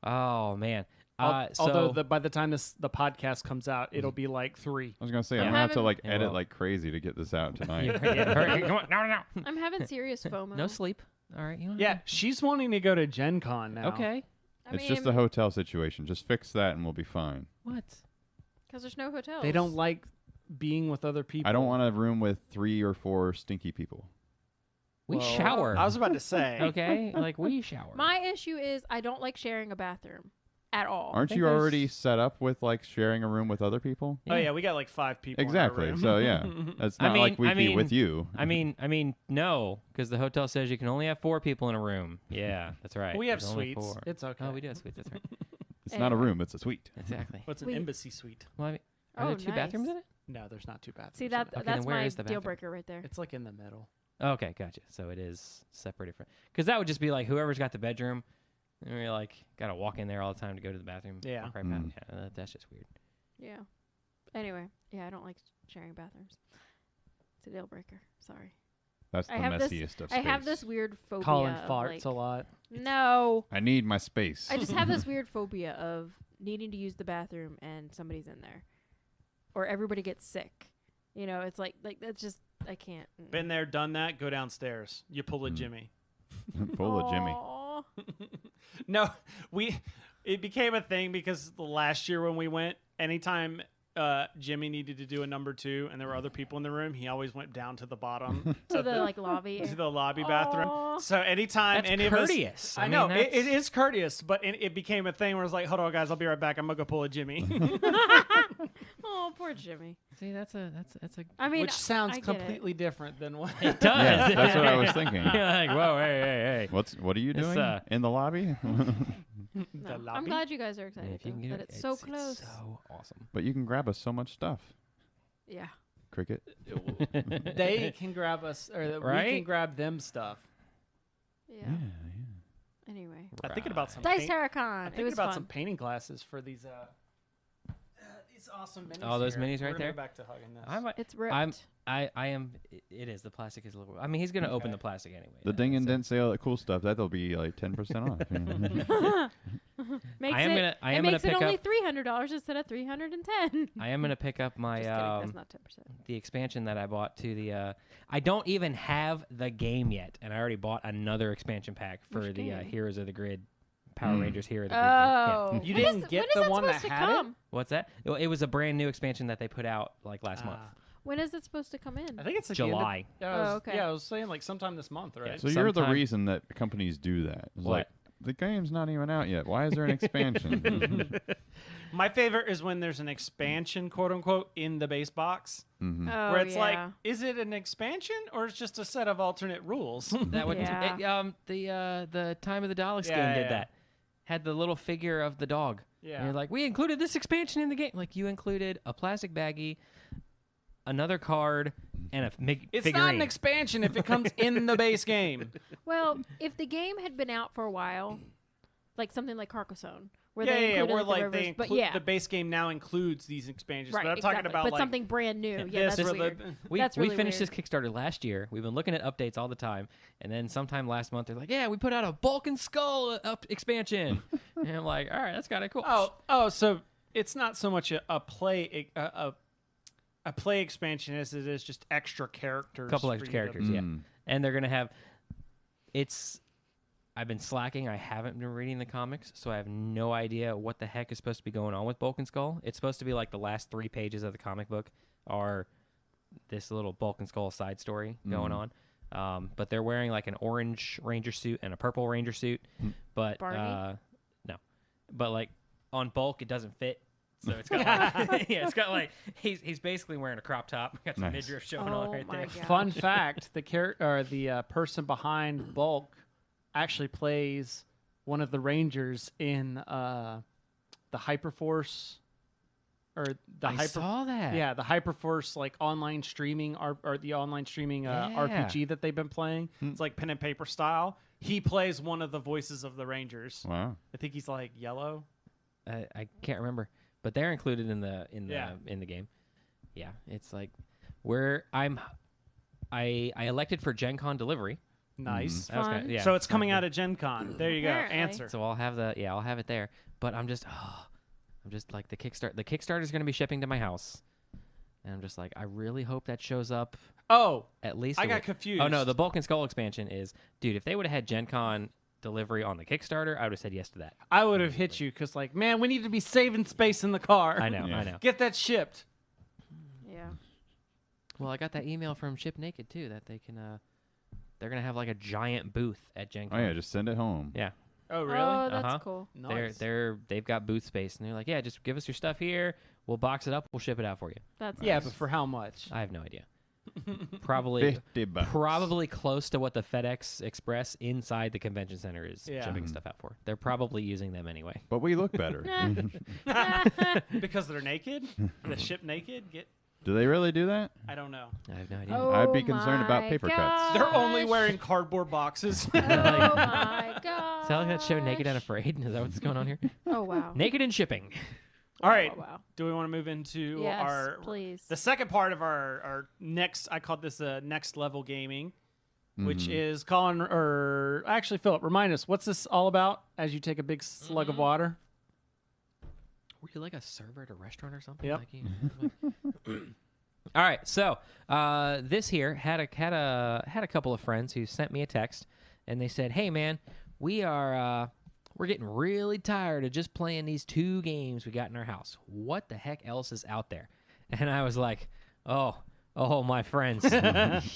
Oh man. Although by the time the podcast comes out, it'll be like 3. I was gonna say I'm gonna have to like edit like crazy to get this out tonight. Hurry, come on, no. I'm having serious FOMO. No sleep. All right. You don't Yeah, she's wanting to go to Gen Con now. Okay. It's just a hotel situation. Just fix that and we'll be fine. What? Because there's no hotels. They don't like being with other people. I don't want a room with 3 or 4 stinky people. We shower. I was about to say. Okay. Like we shower. My issue is I don't like sharing a bathroom at all. Aren't think you there's- already set up with like sharing a room with other people? Oh yeah, we got like 5 people. Exactly. In our room. So yeah, it's not like we'd be with you. I mean, no, because the hotel says you can only have 4 people in a room. Yeah, that's right. We have There's only suites. 4. It's okay. Oh, we do have suites. That's right. It's not a room. It's a suite. Exactly. What's an We- embassy suite? Well, I mean, are there 2 nice. bathrooms in it? No, there's not 2 bathrooms. See in that it. Okay, that's then where my is the deal bathroom? breaker right there. It's like in the middle. Okay, gotcha. So it is separated from. Because that would just be like whoever's got the bedroom, and you're like got to walk in there all the time to go to the bathroom. Yeah. Walk right past. Yeah, that's just weird. Yeah. Anyway, yeah, I don't like sharing bathrooms. It's a deal breaker. Sorry. That's the I have this- messiest of I space. have this weird phobia. Colin of, farts like, a lot. No. I need my space. I just have this weird phobia of needing to use the bathroom and somebody's in there, or everybody gets sick. You know, it's like that's just I can't. Been there, done that. Go downstairs. You pull a Jimmy. Full of Jimmy. Aw. No, it became a thing because the last year when we went, anytime Jimmy needed to do a number 2 and there were other people in the room, he always went down to the bottom To the like lobby. to the lobby bathroom. Aw. So anytime That's any courteous. of us, I I know mean, it that's- is courteous, but it became a thing where it's like, hold on, guys, I'll be right back. I'm gonna go pull a Jimmy, Oh, poor Jimmy. See, that's a. I mean, which sounds I get completely different than what. It does. Yeah, that's what I was thinking. You're like, whoa, hey. What are you It's, doing in the lobby? No. The I'm lobby? glad you guys are excited. If you can though, get that it, it's so close. It's so awesome. But you can grab us so much stuff. Yeah. Cricket. They can grab us, or we can Right? grab them stuff. Yeah. Anyway, I'm thinking about some. Dice paint- Terracon. I'm It thinking was about fun. some painting classes for these awesome minis. Oh, those here. minis We're right gonna there? Go back to hugging this. I might. It's ripped. I am. It is. The plastic is a little. I mean, he's gonna open the plastic anyway. The ding and dent sale, cool stuff. That'll be like 10% off. Makes I am it, gonna. I it am gonna makes it pick only up. $300 instead of $310. I am gonna pick up my Just kidding. That's not 10%. the expansion that I bought to the. I don't even have the game yet, and I already bought another expansion pack for Which the game? Heroes of the Grid, Power Rangers Hero of the Grid. Oh. Game. Yeah. You When didn't is- get when is the one supposed that to had it? come? What's that? It was a brand new expansion that they put out like last month. When is it supposed to come in? I think it's like the end of- July. yeah, I was, Oh, okay. Yeah, I was saying like sometime this month, right? So you're the Sometime- reason that companies do that. It's What? like, the game's not even out yet. Why is there an expansion? My favorite is when there's an expansion, quote unquote, in the base box, Mhm. Oh, where it's yeah. like, is it an expansion or it's just a set of alternate rules? That would Yeah. the Time of the Daleks Yeah, game did yeah. that. Had the little figure of the dog. Yeah. And you're like, we included this expansion in the game. Like you included a plastic baggie, another card, and a It's figurine. not an expansion if it comes in the base game. Well, if the game had been out for a while, like something like Carcassonne, where Yeah, they yeah, included where the like rivers, they but include yeah, the base game now includes these expansions. right, But I'm exactly. talking about but like something brand new. Yeah, this that's or weird. we That's we really finished weird. this Kickstarter last year. We've been looking at updates all the time, and then sometime last month they're like, "Yeah, we put out a Bulk and Skull expansion," and I'm like, "All right, that's kind of cool." oh, so it's not so much a play a play expansion as it is just extra characters. a couple for extra you to- characters, yeah, Mm. and they're gonna have. It's. I've been slacking. I haven't been reading the comics, so I have no idea what the heck is supposed to be going on with Bulk and Skull. It's supposed to be like the last 3 pages of the comic book are this little Bulk and Skull side story going on. But they're wearing like an orange ranger suit and a purple ranger suit. But Barney? no, but like on bulk it doesn't fit. So it's got like, yeah, it's got like he's basically wearing a crop top. Got some Nice. midriff showing all right my there. God. Fun fact: the person behind Bulk actually plays one of the Rangers in the Hyperforce, or the I saw that. Yeah, the Hyperforce like online streaming or the online streaming Yeah. RPG that they've been playing. It's like pen and paper style. He plays one of the voices of the Rangers. Wow. I think he's like yellow. I can't remember, but they're included in the Yeah. in the game. Yeah, it's like I elected for Gen Con delivery. Nice. That was Fun. yeah. So it's coming out at Gen Con. There you go. Apparently. Answer. So I'll have I'll have it there. But I'm just like the Kickstarter. The Kickstarter is going to be shipping to my house, and I'm just like I really hope that shows up Oh, at least. I a got week. confused. Oh no, the Bulk and Skull expansion is, dude. If they would have had Gen Con delivery on the Kickstarter, I would have said yes to that. I would have hit you because, like, man, we need to be saving space in the car. I know, Yeah. I know. Get that shipped. Yeah. Well, I got that email from Ship Naked too that they can. They're gonna have like a giant booth at Gen Con. Oh yeah, just send it home. Yeah. Oh, really? Oh, that's Uh-huh. cool. Nice. They've got booth space, and they're like, yeah, just give us your stuff here. We'll box it up. We'll ship it out for you. That's Yeah, nice. but for how much? I have no idea. Probably $50. probably close to what the FedEx Express inside the convention center is Yeah. shipping Mhm. stuff out for. They're probably using them anyway. But we look better. Because they're naked? The ship naked? Do they really do that? I don't know. I have no idea. Oh I'd be concerned about my paper cuts. They're only gosh. wearing cardboard boxes. Oh my god. Is that like that show Naked and Afraid? Is that what's going on here? Oh wow. Naked and Shipping. All right. Oh, wow. Do we want to move into Yes, our please. the second part of our next? I called this next level gaming, which Mhm. is Colin or actually Philip. Remind us, what's this all about? As you take a big slug of water. Were you like a server at a restaurant or something? Yep. Like all right, so this here had a couple of friends who sent me a text, and they said, "Hey man, we're getting really tired of just playing these 2 games we got in our house. What the heck else is out there?" And I was like, "Oh, my friends,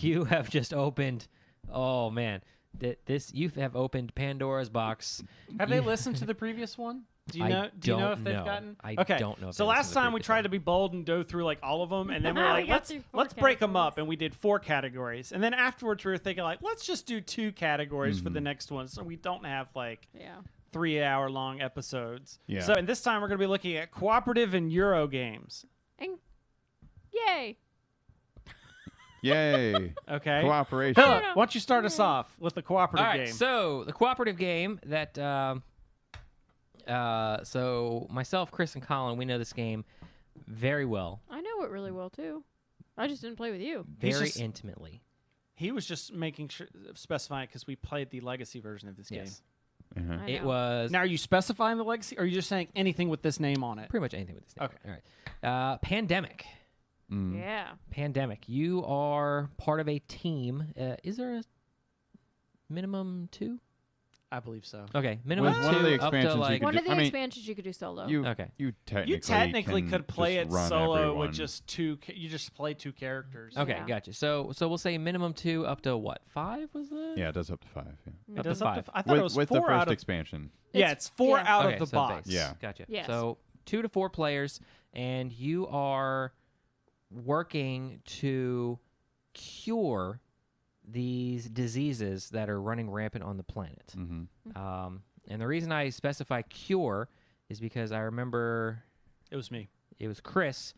you have just opened. Oh man, you have opened Pandora's box." Have they listened to the previous one? Do you I know? Do you know don't if they've know. gotten? I okay. don't know if So they listened last to the time we previous tried one. to be bold and go through like all of them, and then we were We like, got let's through 4 break them up, categories. and we did 4 categories, and then afterwards we were thinking like, let's just do 2 categories for the next one, so we don't have like Yeah. 3-hour-long episodes. Yeah. So, and this time we're going to be looking at cooperative and Euro games. And yay. Yay! Okay. Cooperation. Philip, No. why don't you start us off with the cooperative All right, game? so the cooperative game that so myself, Chris, and Colin, we know this game very well, I know it really well too. I just didn't play with you. He's very just- intimately. He was just making sure, specifying because we played the legacy version of this Yes, Uh-huh. I it know. was game. Now, are you specifying the legacy, or are you just saying anything with this name on it? pretty much anything with this name. Okay. All right. Pandemic. Mm. Yeah. Pandemic. You are part of a team. Is there a minimum 2? I believe so. Okay, minimum With 2 one of the up to expansions you like could One do- of the I mean, expansions you could do solo. You okay. you technically You technically can could play just it run solo everyone. with just 2. You just play 2 characters. Okay, Yeah. gotcha. So we'll say minimum 2 up to what? 5 was the? Yeah, it does up to 5. Yeah. It Up to does up to 5. I thought it was With 4 the first out of. expansion. Yeah, it's 4 yeah. out Okay, of the so box. base. Yeah. Gotcha. Yes. So 2 to 4 players, and you are working to cure these diseases that are running rampant on the planet. Mm-hmm. And the reason I specify cure is because I remember It was me. it was Chris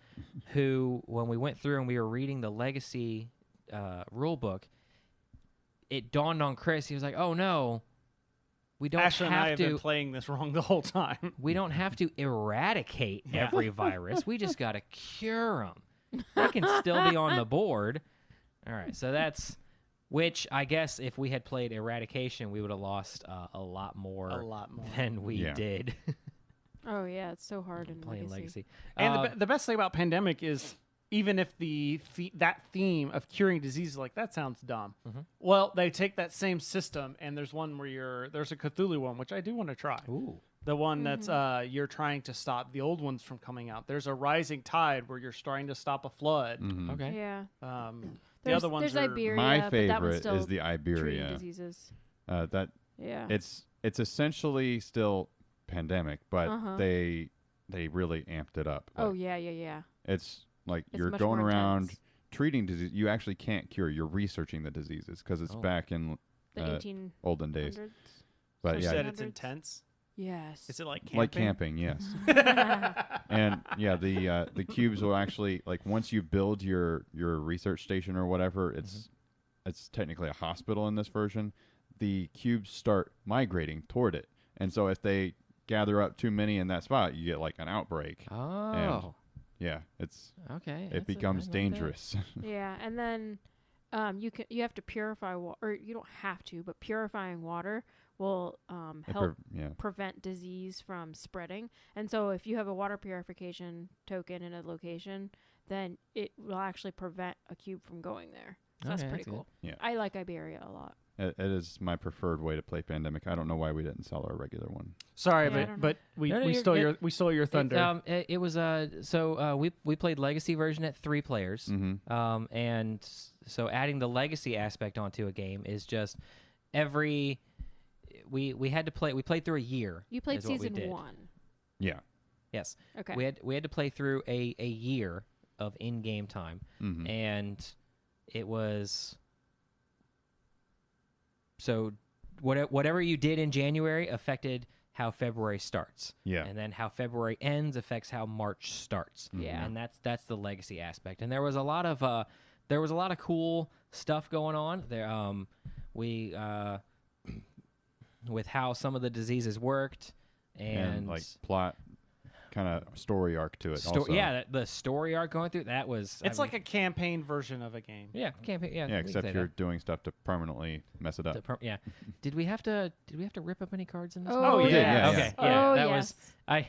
who, when we went through and we were reading the Legacy rule book, it dawned on Chris. He was like, "Oh no, we don't Ashley and I have have to. been playing this wrong the whole time. We don't have to eradicate Yeah. every virus. We just got to cure them. They can still be on the board." All right, so that's, which I guess if we had played Eradication, we would have lost a lot more A lot more. than we Yeah. did Oh yeah, it's so hard in playing Legacy. Legacy. And the best thing about Pandemic is even if that theme of curing diseases, like that sounds dumb. Mhm. Well, they take that same system and there's one where there's a Cthulhu one, which I do want to try. Ooh, The one that's you're trying to stop the old ones from coming out. There's a rising tide where you're trying to stop a flood. Mhm. Okay. Yeah. The other ones there's are Iberia, My but that one's favorite still is the treating Iberia. diseases. That Yeah. it's essentially still pandemic, but they really amped it up. Oh Like, yeah. it's like It's you're much going more around intense. treating disease. You actually can't cure. You're researching the diseases because it's Oh. back in The 1800s. olden days. But you yeah, said it's intense. Yes. Is it like camping? like camping, yes. And yeah, the cubes will actually, like, once you build your research station or whatever, it's technically a hospital in this version. The cubes start migrating toward it, and so if they gather up too many in that spot, you get like an outbreak. Oh. Yeah, it Okay. becomes dangerous. Yeah, and then you have to purify water, or you don't have to, but purifying water will help prevent disease from spreading. And so if you have a water purification token in a location, then it will actually prevent a cube from going there. So that's pretty cool. Yeah. I like Iberia a lot. It is my preferred way to play Pandemic. I don't know why we didn't sell our regular one. Sorry, Yeah, I don't but we No, we you're stole good. your thunder. It was we played Legacy version at 3 players. Mm-hmm. And so adding the Legacy aspect onto a game is just we had to play. We played through a year. You played is what we season did. 1. Yeah. Yes. Okay. We had to play through a year of in-game time, Mm-hmm. and it was so whatever you did in January affected how February starts. Yeah. And then how February ends affects how March starts. Yeah. And that's the Legacy aspect. And there was a lot of cool stuff going on there. We with how some of the diseases worked and like plot kind of story arc to it. Also. Yeah, the story arc going through that was. It's like a campaign version of a game. Yeah, campaign. Yeah, Yeah, we can except say you're that. doing stuff to permanently mess it up. Yeah. Did we have to rip up any cards in this? Oh, one? yeah. Okay. Oh, Yeah, that yes. was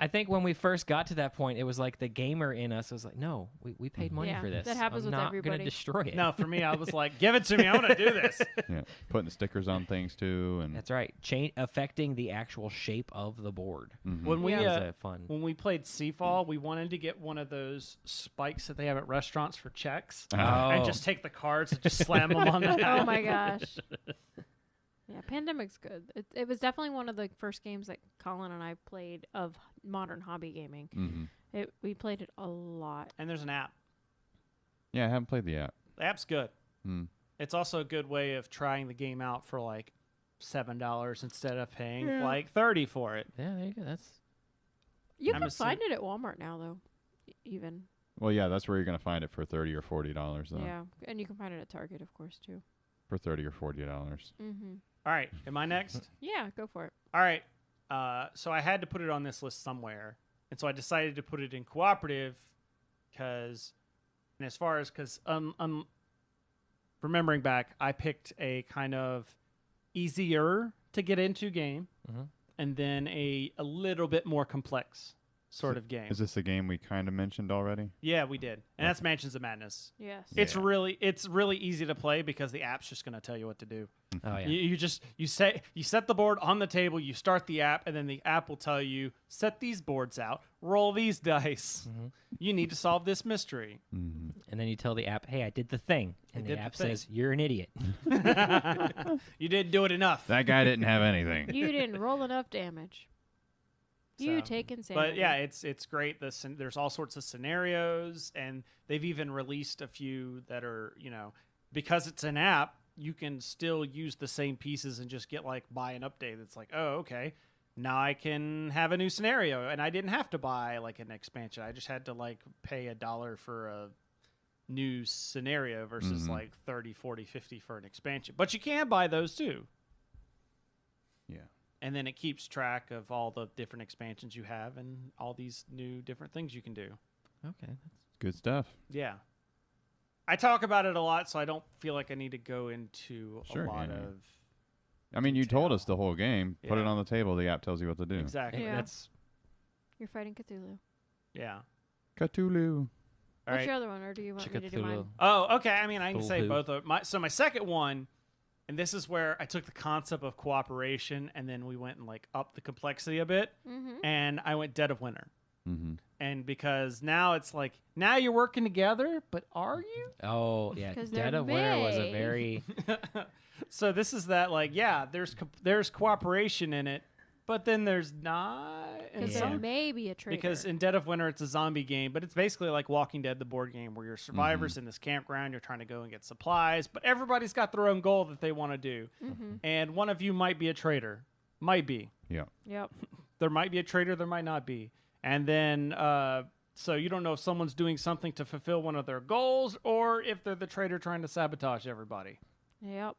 I think when we first got to that point, it was like the gamer in us was like, no, we paid money Yeah, for this. that happens I'm with not everybody. gonna destroy it. No, for me, I was like, give it to me. I want to do this. Yeah, putting the stickers on things too, and That's right. Affecting the actual shape of the board. Mhm. When we That was fun. when we played Seafall, we wanted to get one of those spikes that they have at restaurants for checks, Oh. and just take the cards and just slam them on the Oh my gosh. Yeah, Pandemic's good. It was definitely one of the first games that Colin and I played of modern hobby gaming. Mhm. We played it a lot. And there's an app. Yeah, I haven't played the app. The app's good. Mm. It's also a good way of trying the game out for like $7 instead of paying Yeah. like $30 for it. Yeah, there you go. That's You I'm can a find it at Walmart now, though. Even. Well, yeah, that's where you're gonna find it for $30 or $40 though. Yeah, and you can find it at Target, of course, too. For $30 or $40. Mm-hmm. All right, am I next? Yeah, go for it. All right. So I had to put it on this list somewhere, and so I decided to put it in cooperative because remembering back, I picked a kind of easier to get into game, Mhm. and then a little bit more complex sort of game. Is this a game we kind of mentioned already? Yeah, we did, and that's Mansions of Madness. Yes. It's Yeah. really easy to play because the app's just going to tell you what to do. oh yeah. You set the board on the table, you start the app, and then the app will tell you set these boards out, roll these dice. Mhm. You need to solve this mystery. Mm-hmm. And then you tell the app, "Hey, I did the thing," and did the the app thing. says, "You're an idiot." You didn't do it enough. That guy didn't have anything. You didn't roll enough damage. You So, take insanity. But yeah, it's great. There's all sorts of scenarios, and they've even released a few that are, because it's an app, you can still use the same pieces and just buy an update. It's like, oh, okay, now I can have a new scenario, and I didn't have to buy like an expansion. I just had to pay $1 for a new scenario versus Mhm. like 30, 40, 50 for an expansion. But you can buy those too. Yeah. And then it keeps track of all the different expansions you have and all these new different things you can do. Okay. Good stuff. Yeah. I talk about it a lot, so I don't feel like I need to go into Sure, a lot yeah. of I mean, you told detail. us the whole game. Put it Yeah. on the table. The app tells you what to do. exactly. Yeah. That's You're fighting Cthulhu. Yeah. Cthulhu. All What's right. your other one, or do you want me to do Chickathulu. mine? Oh, okay. I mean, I can say Cthulhu. both of my. So my second one And this is where I took the concept of cooperation and then we went and like upped the complexity a bit. Mm-hmm. And I went Dead of Winter. Mm-hmm. And because now it's like, now you're working together, but are you? Oh yeah, 'Cause Dead they're of Winter was a May. very So this is that like, yeah, there's cooperation in it, but then there's not. And Because Yeah. there may be a traitor. Because in Dead of Winter, it's a zombie game, but it's basically like Walking Dead, the board game, where you're survivors in this campground. You're trying to go and get supplies, but everybody's got their own goal that they want to do. Mm-hmm. And one of you might be a traitor. Might be. Yeah. Yep. There might be a traitor, there might not be. And then, so you don't know if someone's doing something to fulfill one of their goals or if they're the traitor trying to sabotage everybody. Yep.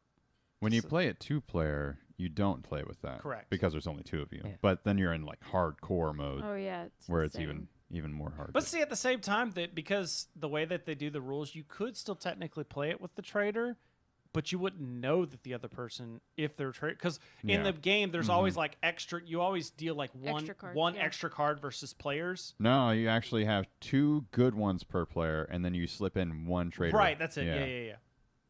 When you So- play it 2-player, you don't play with that. Correct. Because there's only 2 of you. Yeah. But then you're in like hardcore mode Oh yeah. It's where it's insane. even more hard. But see, at the same time, that because the way that they do the rules, you could still technically play it with the traitor, but you wouldn't know that the other person, if they're traitor, because in Yeah. the game, there's always like extra. You always deal like one Extra cards, one yeah. extra card versus players. No, you actually have 2 good ones per player, and then you slip in 1 traitor. Right, that's it. Yeah.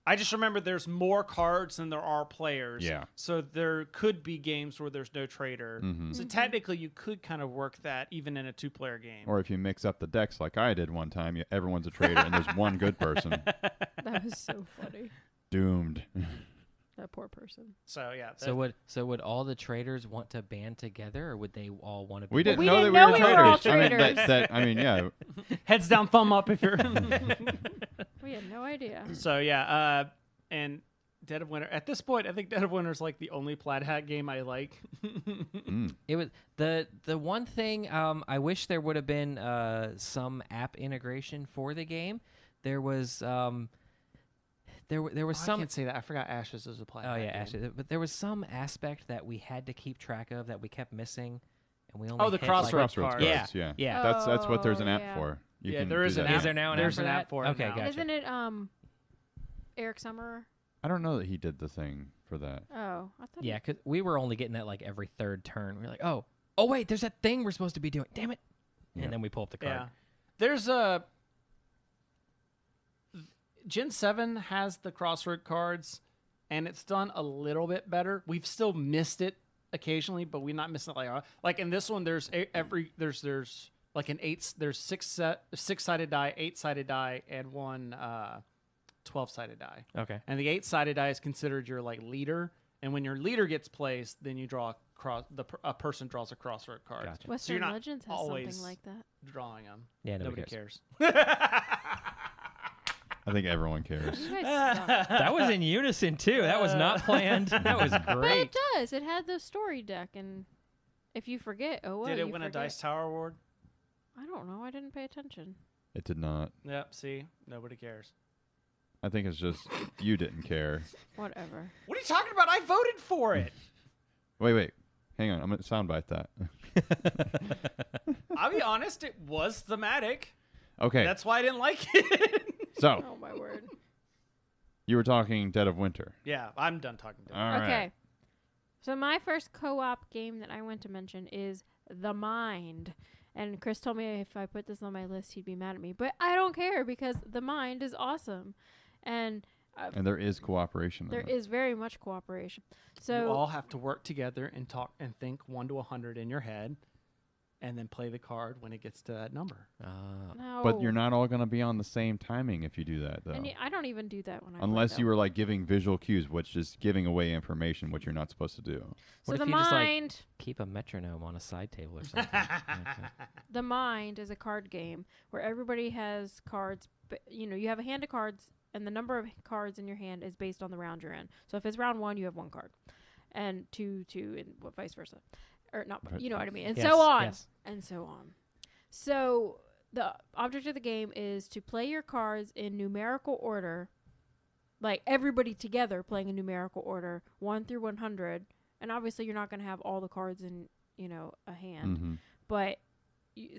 I just remember there's more cards than there are players. Yeah. So there could be games where there's no traitor. Mhm. So technically, you could kind of work that even in a 2-player game. Or if you mix up the decks like I did one time, everyone's a traitor and there's one good person. That was so funny. Doomed. That poor person. So yeah. so would all the traders want to band together, or would they all want to? We didn't we know didn't that know we we were were all traitors. traitors. I mean, yeah. heads down, thumb up if you're. We had no idea. So yeah, and Dead of Winter. At this point, I think Dead of Winter is like the only plaid hat game I like. Mm. It was the one thing I wish there would have been some app integration for the game. There was there was I some. can't say that. I forgot Ashes is a plaid. Oh hat yeah, game. actually, but there was some aspect that we had to keep track of that we kept missing, and we only. Oh, the hit, crossroads like, card. cards. Yeah. Yeah. Yeah. That's what there's an Oh, app yeah. for. You Yeah, can there do is an that. app. Is there now an There's app an for app that? for it Okay, now. gotcha. Isn't it Eric Summer? I don't know that he did the thing for that. Oh, I thought. Yeah, because we were only getting that like every third turn. We were like, oh wait, there's that thing we're supposed to be doing. Damn it! Yeah. And then we pull up the card. Yeah. There's a Gen 7 has the crossroad cards, and it's done a little bit better. We've still missed it occasionally, but we're not missing it like in this one. There's there's like an 8. There's 6-sided die, 8-sided die, and one 12-sided die. Okay. And the 8-sided die is considered your like leader. And when your leader gets placed, then you draw a person draws a crossroad card. Gotcha. So Western you're not Legends has always something like that. drawing them. Yeah, Nobody nobody cares. cares. I think everyone cares. You guys suck. That was in unison too. That was not planned. That was But great. it does. It had the story deck, and if you forget, oh well. Did it you win a forget. Dice Tower Award? I don't know. I didn't pay attention. It did not. Yep, see? Nobody cares. I think it's just you didn't care. Whatever. What are you talking about? I voted for it. Wait. Hang on. I'm going to soundbite that. I'll be honest, it was thematic. Okay. That's why I didn't like it. So, Oh my word. you were talking Dead of Winter. Yeah, I'm done talking to you. All right. Okay. So my first co-op game that I want to mention is The Mind. And Chris told me if I put this on my list, he'd be mad at me. But I don't care because The Mind is awesome. And And there is cooperation. in there it. is very much cooperation. So You all have to work together and talk and think 1 to 100 in your head, and then play the card when it gets to that number. no. But you're not all going to be on the same timing if you do that, though. And I don't even do that when I Unless play, you though. were like giving visual cues, which is giving away information which you're not supposed to do. So What The if you just, like, Mind... Keep a metronome on a side table or something. Okay. The Mind is a card game where everybody has cards. But, you have a hand of cards, and the number of cards in your hand is based on the round you're in. So if it's round 1, you have 1 card, and 2, and vice versa, or not. Right. You know what I mean, and Yes, so on, yes. and so on. So the object of the game is to play your cards in numerical order, like everybody together playing in numerical order, 1 through 100. And obviously, you're not going to have all the cards in a hand. Mm-hmm. But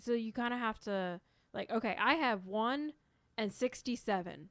so you kind of have to okay, I have 1 and 67.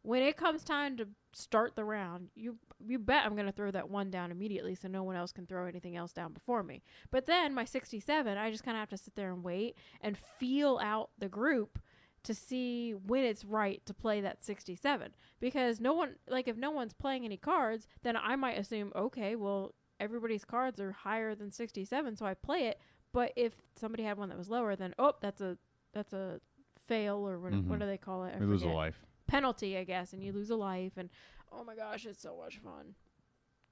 When it comes time to start the round, you bet I'm going to throw that 1 down immediately so no one else can throw anything else down before me. But then my 67, I just kind of have to sit there and wait and feel out the group to see when it's right to play that 67, because no one, like, if no one's playing any cards, then I might assume, okay, well, everybody's cards are higher than 67, so I play it. But if somebody had one that was lower, then that's a fail, or what do they call it? You lose a life. Penalty, I guess, and you lose a life. And oh my gosh, it's so much fun.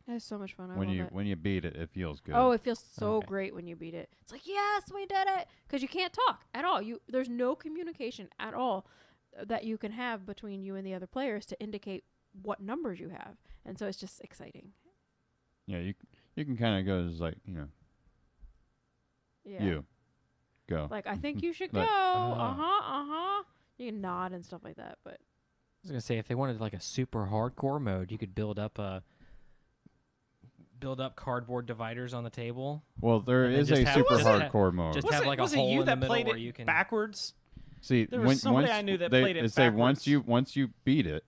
It's so much fun. I love it. When you beat it, it feels good. Oh, it feels so great when you beat it. It's like, yes, we did it, because you can't talk at all. There's no communication at all that you can have between you and the other players to indicate what numbers you have, and so it's just exciting. Yeah, you can kind of go as like, you know, you go. Like, I think you should go. Like, You can nod and stuff like that, but I was gonna say, if they wanted like a super hardcore mode, you could build up cardboard dividers on the table. Well, there And then is just a have- super was it- hardcore mode. just Was have it, like a was it hole you in the that middle played where it you can backwards? See, There was somebody I knew that played it say backwards. once you beat it,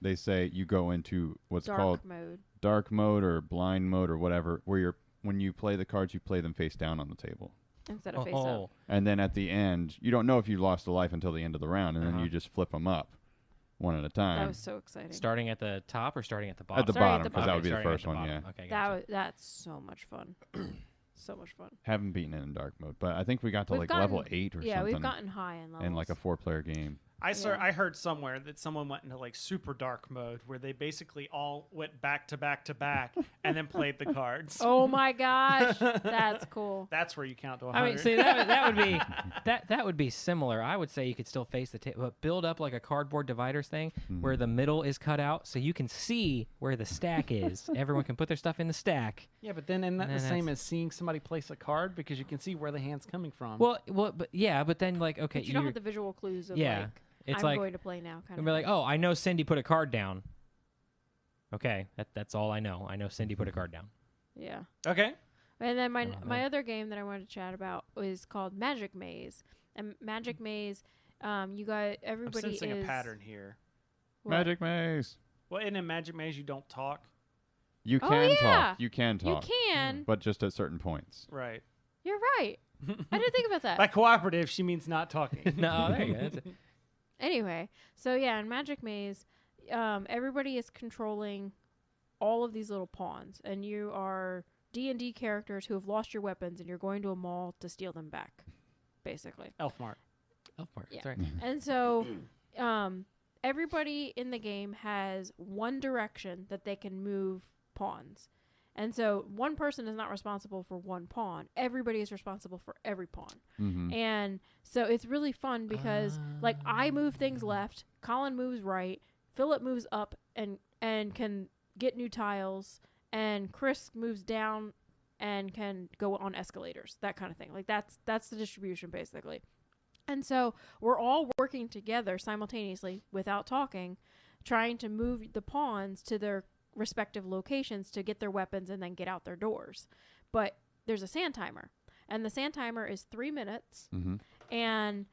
they say you go into what's called mode. dark mode or blind mode or whatever, where when you play the cards, you play them face down on the table. Instead of face up. And then at the end, you don't know if you lost a life until the end of the round, and then you just flip them up one at a time. That was so exciting. Starting at the top or starting at the bottom? At the Starting at bottom, the because that would be the starting at first one, bottom. yeah. Okay, gotcha. That's so much fun. So much fun. Haven't beaten it in dark mode, but I think we got to We've like gotten- level 8 or Yeah, something we've gotten high in levels. in like a 4-player game. I heard somewhere that someone went into like super dark mode where they basically all went back to back to back and then played the cards. Oh my gosh, that's cool. That's where you count to 100. I mean, see, that would be that would be similar. I would say you could still face the table, but build up like a cardboard dividers thing where the middle is cut out, so you can see where the stack is. Everyone can put their stuff in the stack. Yeah, but then isn't that And the then same that's- as seeing somebody place a card because you can see where the hand's coming from? But then like, okay, But you don't have the visual clues of Yeah. like, it's I'm like going to play now. Kind and of. be like, oh, I know Cindy put a card down. Okay, that's all I know. I know Cindy put a card down. Yeah. Okay. And then my love my it. other game that I wanted to chat about is called Magic Maze. And Magic Maze, you got I'm everybody sensing is a pattern here. what? Magic Maze. Well, in a Magic Maze, you don't talk. You Oh, can yeah. talk. You can You talk. can. But just at certain points. Right. You're right. I didn't think about that. By cooperative, she means not talking. No, there you go. That's it. Anyway, so yeah, in Magic Maze, everybody is controlling all of these little pawns, and you are D&D characters who have lost your weapons, and you're going to a mall to steal them back, basically. Elfmart. Elfmark, that's Yeah. right. And so, everybody in the game has one direction that they can move pawns. And so one person is not responsible for one pawn. Everybody is responsible for every pawn. Mm-hmm. And so it's really fun because like I move things left, Colin moves right, Philip moves up and can get new tiles, and Chris moves down and can go on escalators, that kind of thing. Like that's the distribution basically. And so we're all working together simultaneously without talking, trying to move the pawns to their respective locations to get their weapons and then get out their doors. But there's a sand timer, and the sand timer is 3 minutes. Mm-hmm. And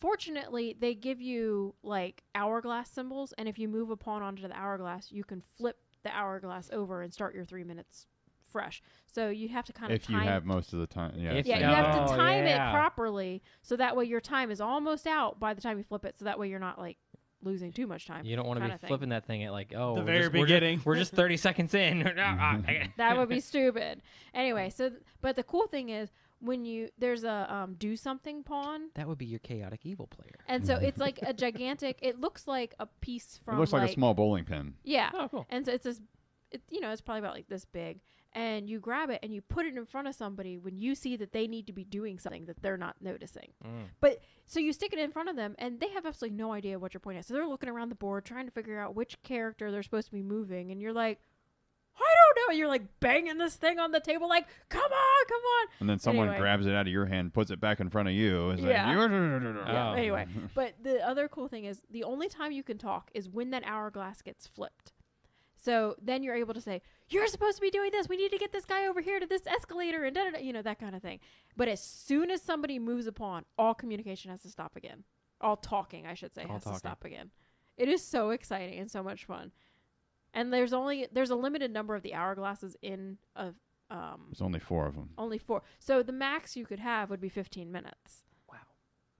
fortunately, they give you like hourglass symbols, and if you move a pawn onto the hourglass, you can flip the hourglass over and start your 3 minutes fresh. So you have to kind of If you time have most of the time. Yeah. If yeah, you you have Oh, to time yeah. it properly, so that way your time is almost out by the time you flip it, so that way you're not like losing too much time. You don't want to be kinda thing. flipping that thing at like, oh, The we're very just- we're just- beginning. We're just 30 seconds in. That would be stupid. Anyway, so but the cool thing is when there's a do something pawn, That would be your chaotic evil player. and so it's like a gigantic. It looks like a piece from. It looks like a small bowling pin. Yeah. Oh, cool. And so it's this. It's probably about like this big, and you grab it and you put it in front of somebody when you see that they need to be doing something that they're not noticing. But so you stick it in front of them, and they have absolutely no idea what you're pointing at. So they're looking around the board trying to figure out which character they're supposed to be moving, and you're like, I don't know. You're like banging this thing on the table, like, come on. And then someone Anyway. grabs it out of your hand, puts it back in front of you. It's Yeah. like, Yeah, Oh. anyway, but the other cool thing is the only time you can talk is when that hourglass gets flipped. So then you're able to say, you're supposed to be doing this. We need to get this guy over here to this escalator and da-da-da, that kind of thing. But as soon as somebody moves a pawn, all communication has to stop again. All talking, I should say, All has talking. to stop again. It is so exciting and so much fun. And there's a limited number of the hourglasses in a There's only 4 of them. only 4. So the max you could have would be 15 minutes. Wow.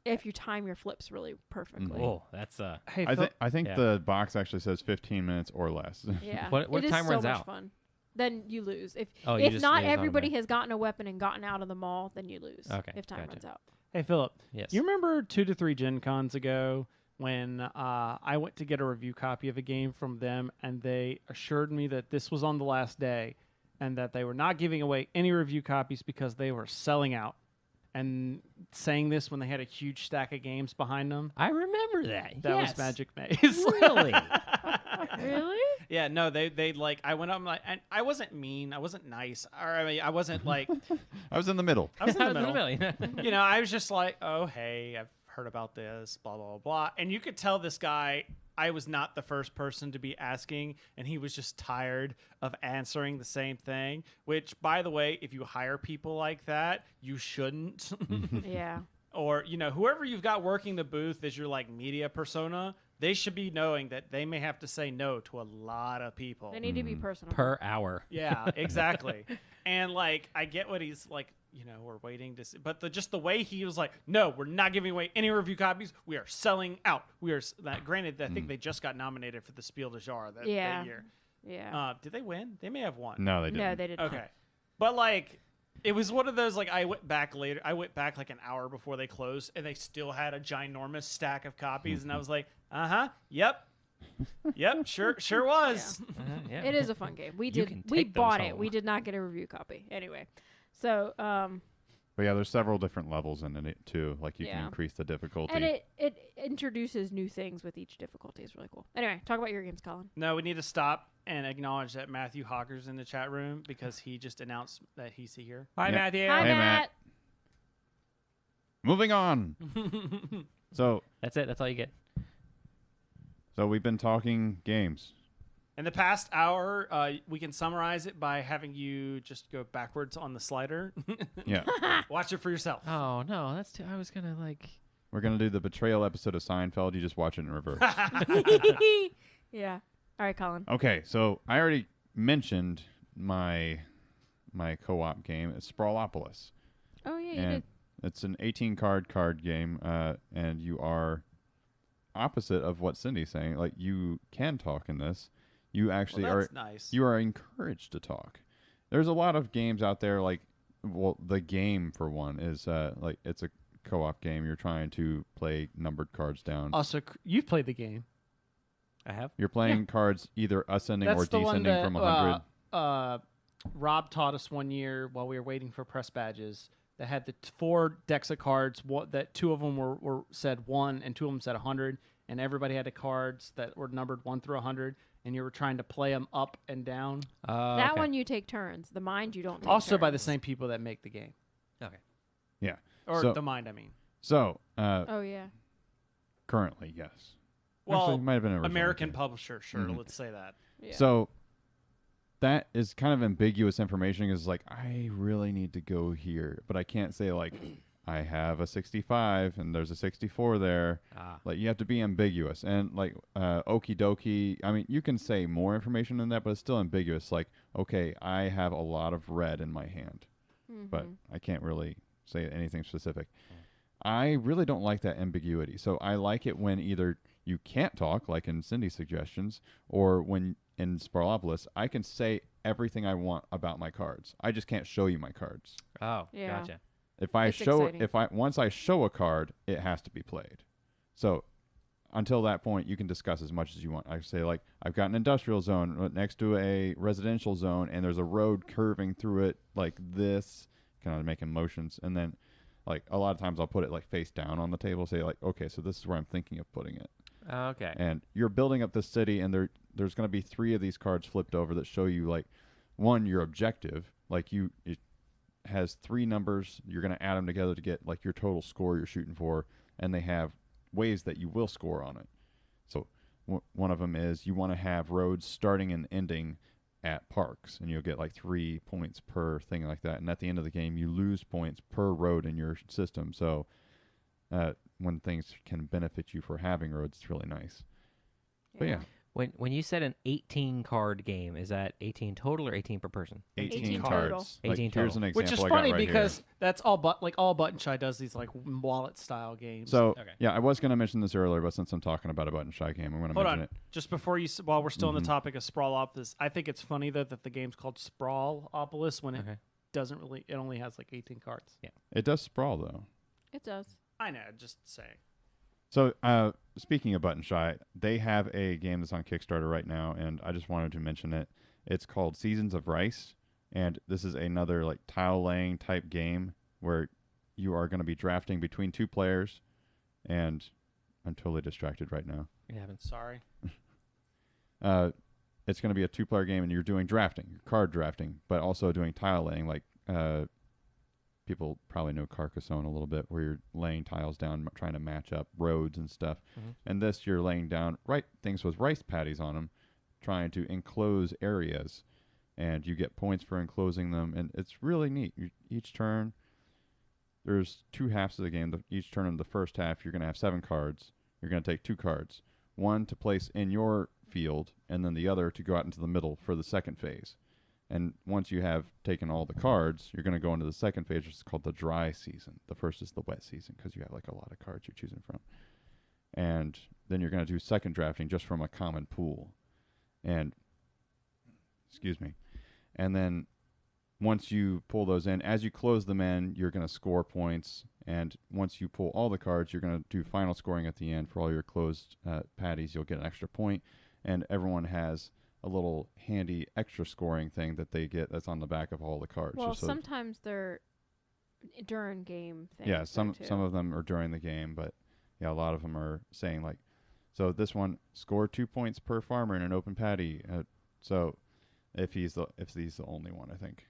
if you time your flips really perfectly. Oh, that's Hey, I think Yeah. the box actually says 15 minutes or less. Yeah. What it is time so runs much out? fun. Then you lose. If Oh, you if just not lay it on everybody there. has gotten a weapon and gotten out of the mall, then you lose. Okay, If time gotcha. runs out. Hey, Philip. Yes. You remember 2 to 3 Gen Cons ago when I went to get a review copy of a game from them, and they assured me that this was on the last day, and that they were not giving away any review copies because they were selling out. And saying this when they had a huge stack of games behind them. I remember that. That yes. was Magic Maze. Really? Really? Yeah, no, they like I went up and and I wasn't mean, I wasn't nice, or I mean I wasn't like I was in the middle. I was in the I was middle. middle. You know, I was just like, oh hey, I've heard about this, blah blah blah, and you could tell this guy. I was not the first person to be asking, and he was just tired of answering the same thing. Which, by the way, if you hire people like that, you shouldn't. Yeah. Or whoever you've got working the booth as your like media persona, they should be knowing that they may have to say no to a lot of people. They need to be personal. Per hour. Yeah, exactly. And like I get what he's like, we're waiting to see, but just the way he was like, no, we're not giving away any review copies. We are selling out. We are granted, I think they just got nominated for the Spiel des Jahres that year. Yeah. Did they win? They may have won. No, they didn't. No, they didn't. Okay. But like it was one of those like I went back later. I went back like an hour before they closed, and they still had a ginormous stack of copies, and I was like, yep, sure was. Yeah. It is a fun game. We can we take those bought it. home. We did not get a review copy. Anyway. So, But yeah, there's several different levels in it too. Like you Yeah. can increase the difficulty. and it introduces new things with each difficulty. It's really cool. Anyway, talk about your games, Colin. No, we need to stop and acknowledge that Matthew Hawker's in the chat room because he just announced that he's here. Hi, Yeah. Matthew. Hi, Hey, Matt. Matt. Moving on. So That's it. That's all you get. we've been talking games. In the past hour, we can summarize it by having you just go backwards on the slider. Yeah. Watch it for yourself. Oh no, that's too. I was gonna like. We're gonna do the betrayal episode of Seinfeld. You just watch it in reverse. Yeah. All right, Colin. Okay, so I already mentioned my co-op game. It's Sprawlopolis. Oh yeah, you And did. it's an 18 card game, and you are opposite of what Cindy's saying. Like you can talk in this. You actually Well, are. that's nice. You are encouraged to talk. There's a lot of games out there. Like, well, the game for one is like it's a co-op game. You're trying to play numbered cards down. Also, you've played the game. I have. You're playing cards either ascending That's or the one descending that from 100. Rob taught us one year while we were waiting for press badges. That had the 4 decks of cards. That 2 of them were said 1 and 2 of them said 100, and everybody had the cards that were numbered 1 through 100, and you were trying to play them up and down. That Okay. one you take turns. The mind you don't take Also by the turns. same people that make the game, Okay. Yeah. or So- the mind. I mean, So Oh yeah. currently, yes. well, Actually, it might have been original, American okay. publisher. Sure, Mhm. let's say that. Yeah. So that is kind of ambiguous information. Is like I really need to go here, but I can't say like I have a 65 and there's a 64 there. Ah. Like you have to be ambiguous and like okie dokie. I mean, you can say more information than that, but it's still ambiguous. Like okay, I have a lot of red in my hand, but I can't really say anything specific. I really don't like that ambiguity. So I like it when either you can't talk, like in Cindy's suggestions, or when in Sprawlopolis, I can say everything I want about my cards. I just can't show you my cards. Oh, Yeah. gotcha. If I It's show exciting. once I show a card, it has to be played. So until that point, you can discuss as much as you want. I say like I've got an industrial zone next to a residential zone, and there's a road curving through it like this, kind of making motions, and then like a lot of times I'll put it like face down on the table, say like, okay, so this is where I'm thinking of putting it. Okay. And you're building up this city, and there's going to be 3 of these cards flipped over that show you like one, your objective, like it has 3 numbers. You're going to add them together to get like your total score you're shooting for, and they have ways that you will score on it. So one of them is you want to have roads starting and ending at parks, and you'll get like 3 points per thing like that. And at the end of the game, you lose points per road in your system. So when things can benefit you for having roads, it's really nice. But yeah, When you said an 18 card game, is that 18 total or 18 per person? 18 cards. total. Like, 18 here's total. an example Which is I got funny right because here. that's all all Button Shy does these like wallet style games. So Okay. yeah, I was going to mention this earlier, but since I'm talking about a Button Shy game, I'm going to Hold mention on, it. just before while we're still on Mhm. the topic of Sprawlopolis, I think it's funny though that the game's called Sprawlopolis when it Okay. doesn't really. It only has like 18 cards. It does sprawl though. It does. I know, just saying. So, speaking of Button Shy, they have a game that's on Kickstarter right now, and I just wanted to mention it. It's called Seasons of Rice, and this is another like tile laying type game where you are going to be drafting between two players, and I'm totally distracted right now. It happens. Sorry. It's going to be a 2-player game, and you're doing drafting, you're card drafting, but also doing tile laying. Like people probably know Carcassonne a little bit, where you're laying tiles down, trying to match up roads and stuff. Mhm. And this, you're laying down things with rice paddies on them, trying to enclose areas, and you get points for enclosing them, and it's really neat. Each turn, there's 2 halves of the game. Each turn in the first half, you're going to have 7 cards. You're going to take 2 cards, one to place in your field, and then the other to go out into the middle for the second phase. And once you have taken all the cards, you're going to go into the second phase, which is called the dry season. The first is the wet season because you have like a lot of cards you're choosing from. And then you're going to do second drafting just from a common pool. And, excuse me. And then once you pull those in, as you close them in, you're going to score points. And once you pull all the cards, you're going to do final scoring at the end for all your closed paddies. You'll get an extra point. And everyone has a little handy extra scoring thing that they get that's on the back of all the cards. Well, just so sometimes they're during game things. yeah, though, some too. of them are during the game, but yeah, a lot of them are saying like, so this one score 2 points per farmer in an open paddy. So if he's the only one, I think.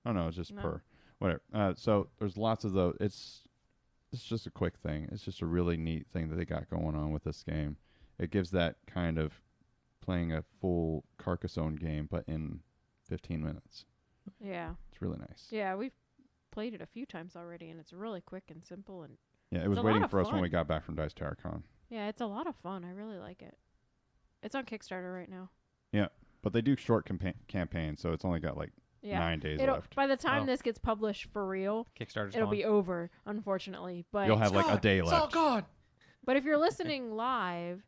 Oh no, it's just No. per whatever. So there's lots of those. It's just a quick thing. It's just a really neat thing that they got going on with this game. It gives that kind of playing a full Carcassonne game, but in 15 minutes. Yeah. It's really nice. Yeah, we've played it a few times already, and it's really quick and simple, and Yeah, it was a waiting lot of for us when fun. we got back from Dice Tower Con. yeah, it's a lot of fun. I really like it. It's on Kickstarter right now. But they do short campaigns, so it's only got like Yeah. 9 days It'll, left. by the time Oh. this gets published for real, Kickstarter's it'll gone. be over, unfortunately. But You'll have like a day It's all left. gone. But if you're listening live,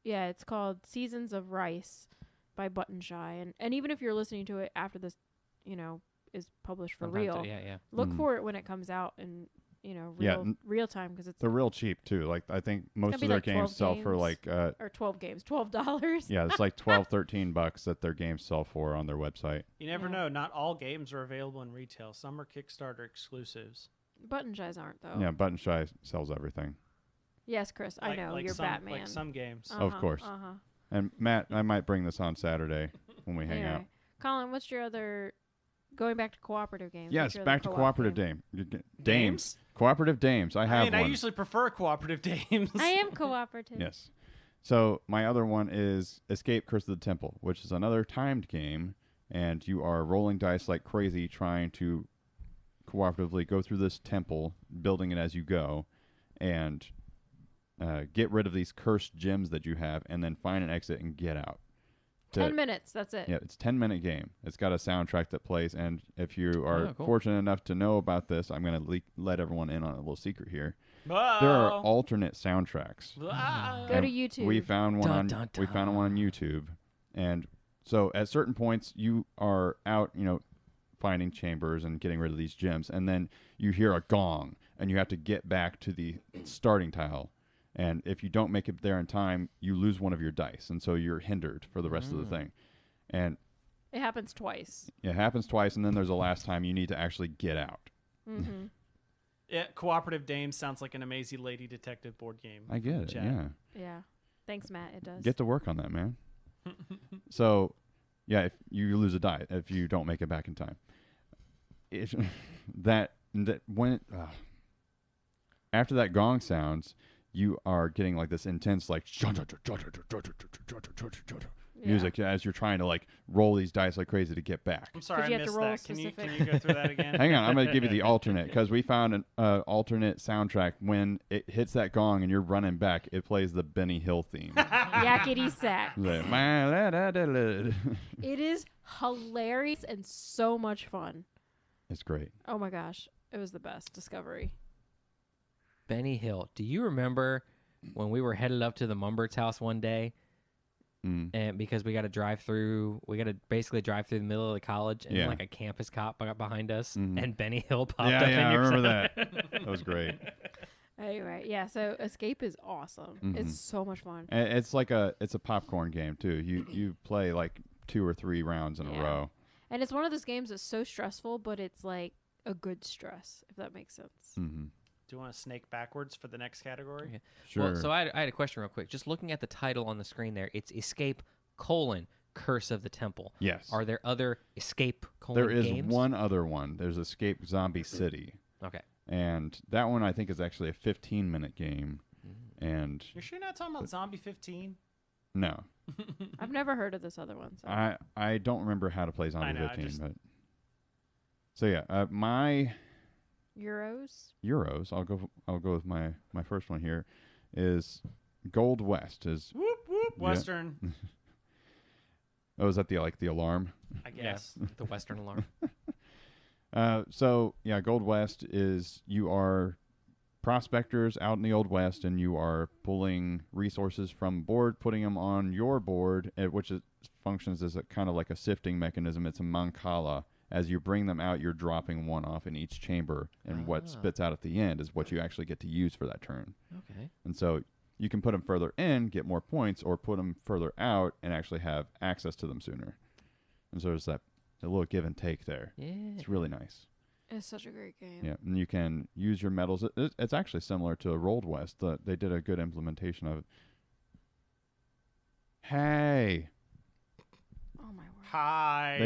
yeah, it's called Seasons of Rice by Button Shy. And even if you're listening to it after this, is published for Sometimes real, yeah. look Mhm. for it when it comes out in, Yeah, real time, because it's They're real cheap too. Like I think most gonna of be their like games 12 sell for games. like or 12 games, $12. yeah, it's like 12, 13 bucks that their games sell for on their website. You never Yeah. know. Not all games are available in retail. Some are Kickstarter exclusives. Button Shies aren't, though. Yeah, Button Shy sells everything. Yes, Chris, I know. You're some, Batman. Like some games. Of course. Uh-huh. And Matt, I might bring this on Saturday when we hang out. Anyway, Colin, what's your other... Going back to cooperative games. Yes, what's your back other to co-op cooperative game? dames. Cooperative dames. I have I one. usually prefer cooperative games. I am cooperative. Yes. So my other one is Escape Curse of the Temple, which is another timed game, and you are rolling dice like crazy trying to cooperatively go through this temple, building it as you go, and get rid of these cursed gems that you have, and then find an exit and get out. 10 minutes, that's it. Yeah, it's a 10-minute game. It's got a soundtrack that plays, and if you are Oh, cool. fortunate enough to know about this, I'm going to let everyone in on a little secret here. Oh. There are alternate soundtracks. Ah. Go to And YouTube. We found one Dun, on dun, we found one on YouTube, and so at certain points you are out, finding chambers and getting rid of these gems, and then you hear a gong, and you have to get back to the starting tile. And if you don't make it there in time, you lose one of your dice, and so you're hindered for the rest of the thing. And It happens twice. it happens twice, and then there's a last time you need to actually get out. Mm-hmm. Yeah, Cooperative Dames sounds like an amazing lady detective board game. I get it. Chat. Yeah. Yeah. Thanks, Matt. It does. Get to work on that, man. So, yeah, if you lose a die if you don't make it back in time. If after that gong sounds, you are getting like this intense like music as you're trying to like roll these dice like crazy to get back. I'm sorry, 'Cause I you have to missed roll that. Can you specific. go through that again? Hang on, I'm going to give you the alternate because we found an alternate soundtrack. When it hits that gong and you're running back, it plays the Benny Hill theme. Yakety sack. It is hilarious and so much fun. It's great. Oh my gosh, it was the best discovery. Benny Hill. Do you remember when we were headed up to the Mumbert's house one day, and because we got to drive through, basically drive through the middle of the college, and like a campus cop got behind us, and Benny Hill popped up. Yeah, in I your remember that. That was great. Anyway, yeah. So Escape is awesome. It's so much fun. And it's like it's a popcorn game too. You play like 2 or 3 rounds in a row. And it's one of those games that's so stressful, but it's like a good stress, if that makes sense. Mm-hmm. Do you want to snake backwards for the next category? Okay. Sure. Well, so I had a question real quick. Just looking at the title on the screen there, it's Escape: Curse of the Temple. Yes. Are there other Escape: There is games? one other one. There's Escape Zombie City. Okay. And that one I think is actually a 15-minute game. And You're sure you're not talking about Zombie 15? no, I've never heard of this other one. So. I don't remember how to play Zombie I know, 15, but so yeah, my Euros? Euros. I'll go with my first one here. Is Gold West is Whoop, whoop, Western, oh, is that the alarm? I guess. Yeah, the Western Alarm. So yeah, Gold West is you are prospectors out in the Old West, and you are pulling resources from board, putting them on your board, which functions as a kind of like a sifting mechanism. It's a mancala. As you bring them out, you're dropping one off in each chamber, and what spits out at the end is what you actually get to use for that turn. Okay. And so you can put them further in, get more points, or put them further out and actually have access to them sooner. And so there's a little give and take there. Yeah. It's really nice. It's such a great game. Yeah, and you can use your medals. It's actually similar to a Rolled West. They did a good implementation of it. Hey, Oh my word. Hi.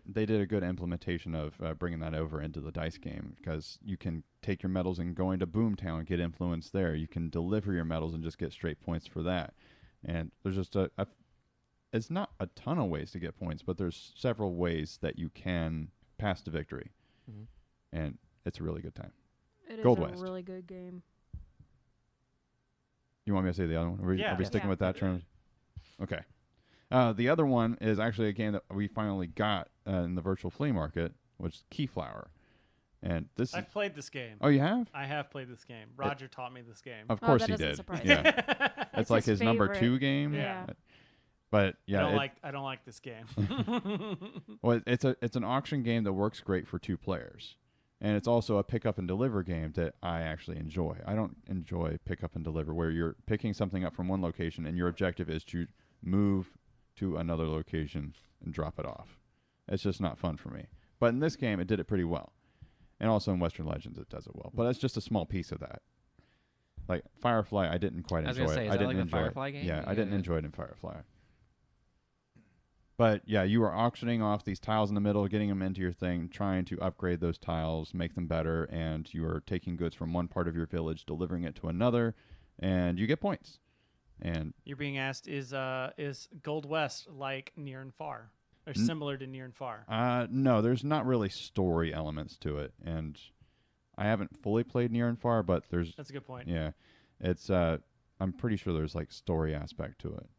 they did a good implementation of bringing that over into the dice game, because you can take your medals and go into Boomtown and get influence there. You can deliver your medals and just get straight points for that. And there's just it's not a ton of ways to get points, but there's several ways that you can pass to victory. Mhm. And it's a really good time. It is Gold a West. really good game. You want me to say the other one? Are we Yeah. sticking Yeah. with that term? Okay. The other one is actually a game that we finally got in the virtual flea market, which is Keyflower. And this I've played this game. Oh, you have? I have played this game. Roger taught me this game. Of Oh, course that he doesn't did. surprise Yeah. It's like his his number favorite. 2 game. Yeah. But yeah, I don't like this game. well, it's an auction game that works great for 2 players. And it's also a pick up and deliver game that I actually enjoy. I don't enjoy pick up and deliver where you're picking something up from one location and your objective is to move to another location and drop it off. It's just not fun for me. But in this game, it did it pretty well. And also in Western Legends, it does it well. But it's just a small piece of that. Like Firefly, I didn't quite I was enjoy gonna say, it. is I that didn't like the enjoy Firefly it. game? Yeah, I didn't Yeah. enjoy it in Firefly. But yeah, you are auctioning off these tiles in the middle, getting them into your thing, trying to upgrade those tiles, make them better, and you are taking goods from one part of your village, delivering it to another, and you get points. And You're being asked, is Gold West like Near and Far? Or similar to Near and Far? no, there's not really story elements to it, and I haven't fully played Near and Far, but there's That's a good point. yeah, it's I'm pretty sure there's like story aspect to it.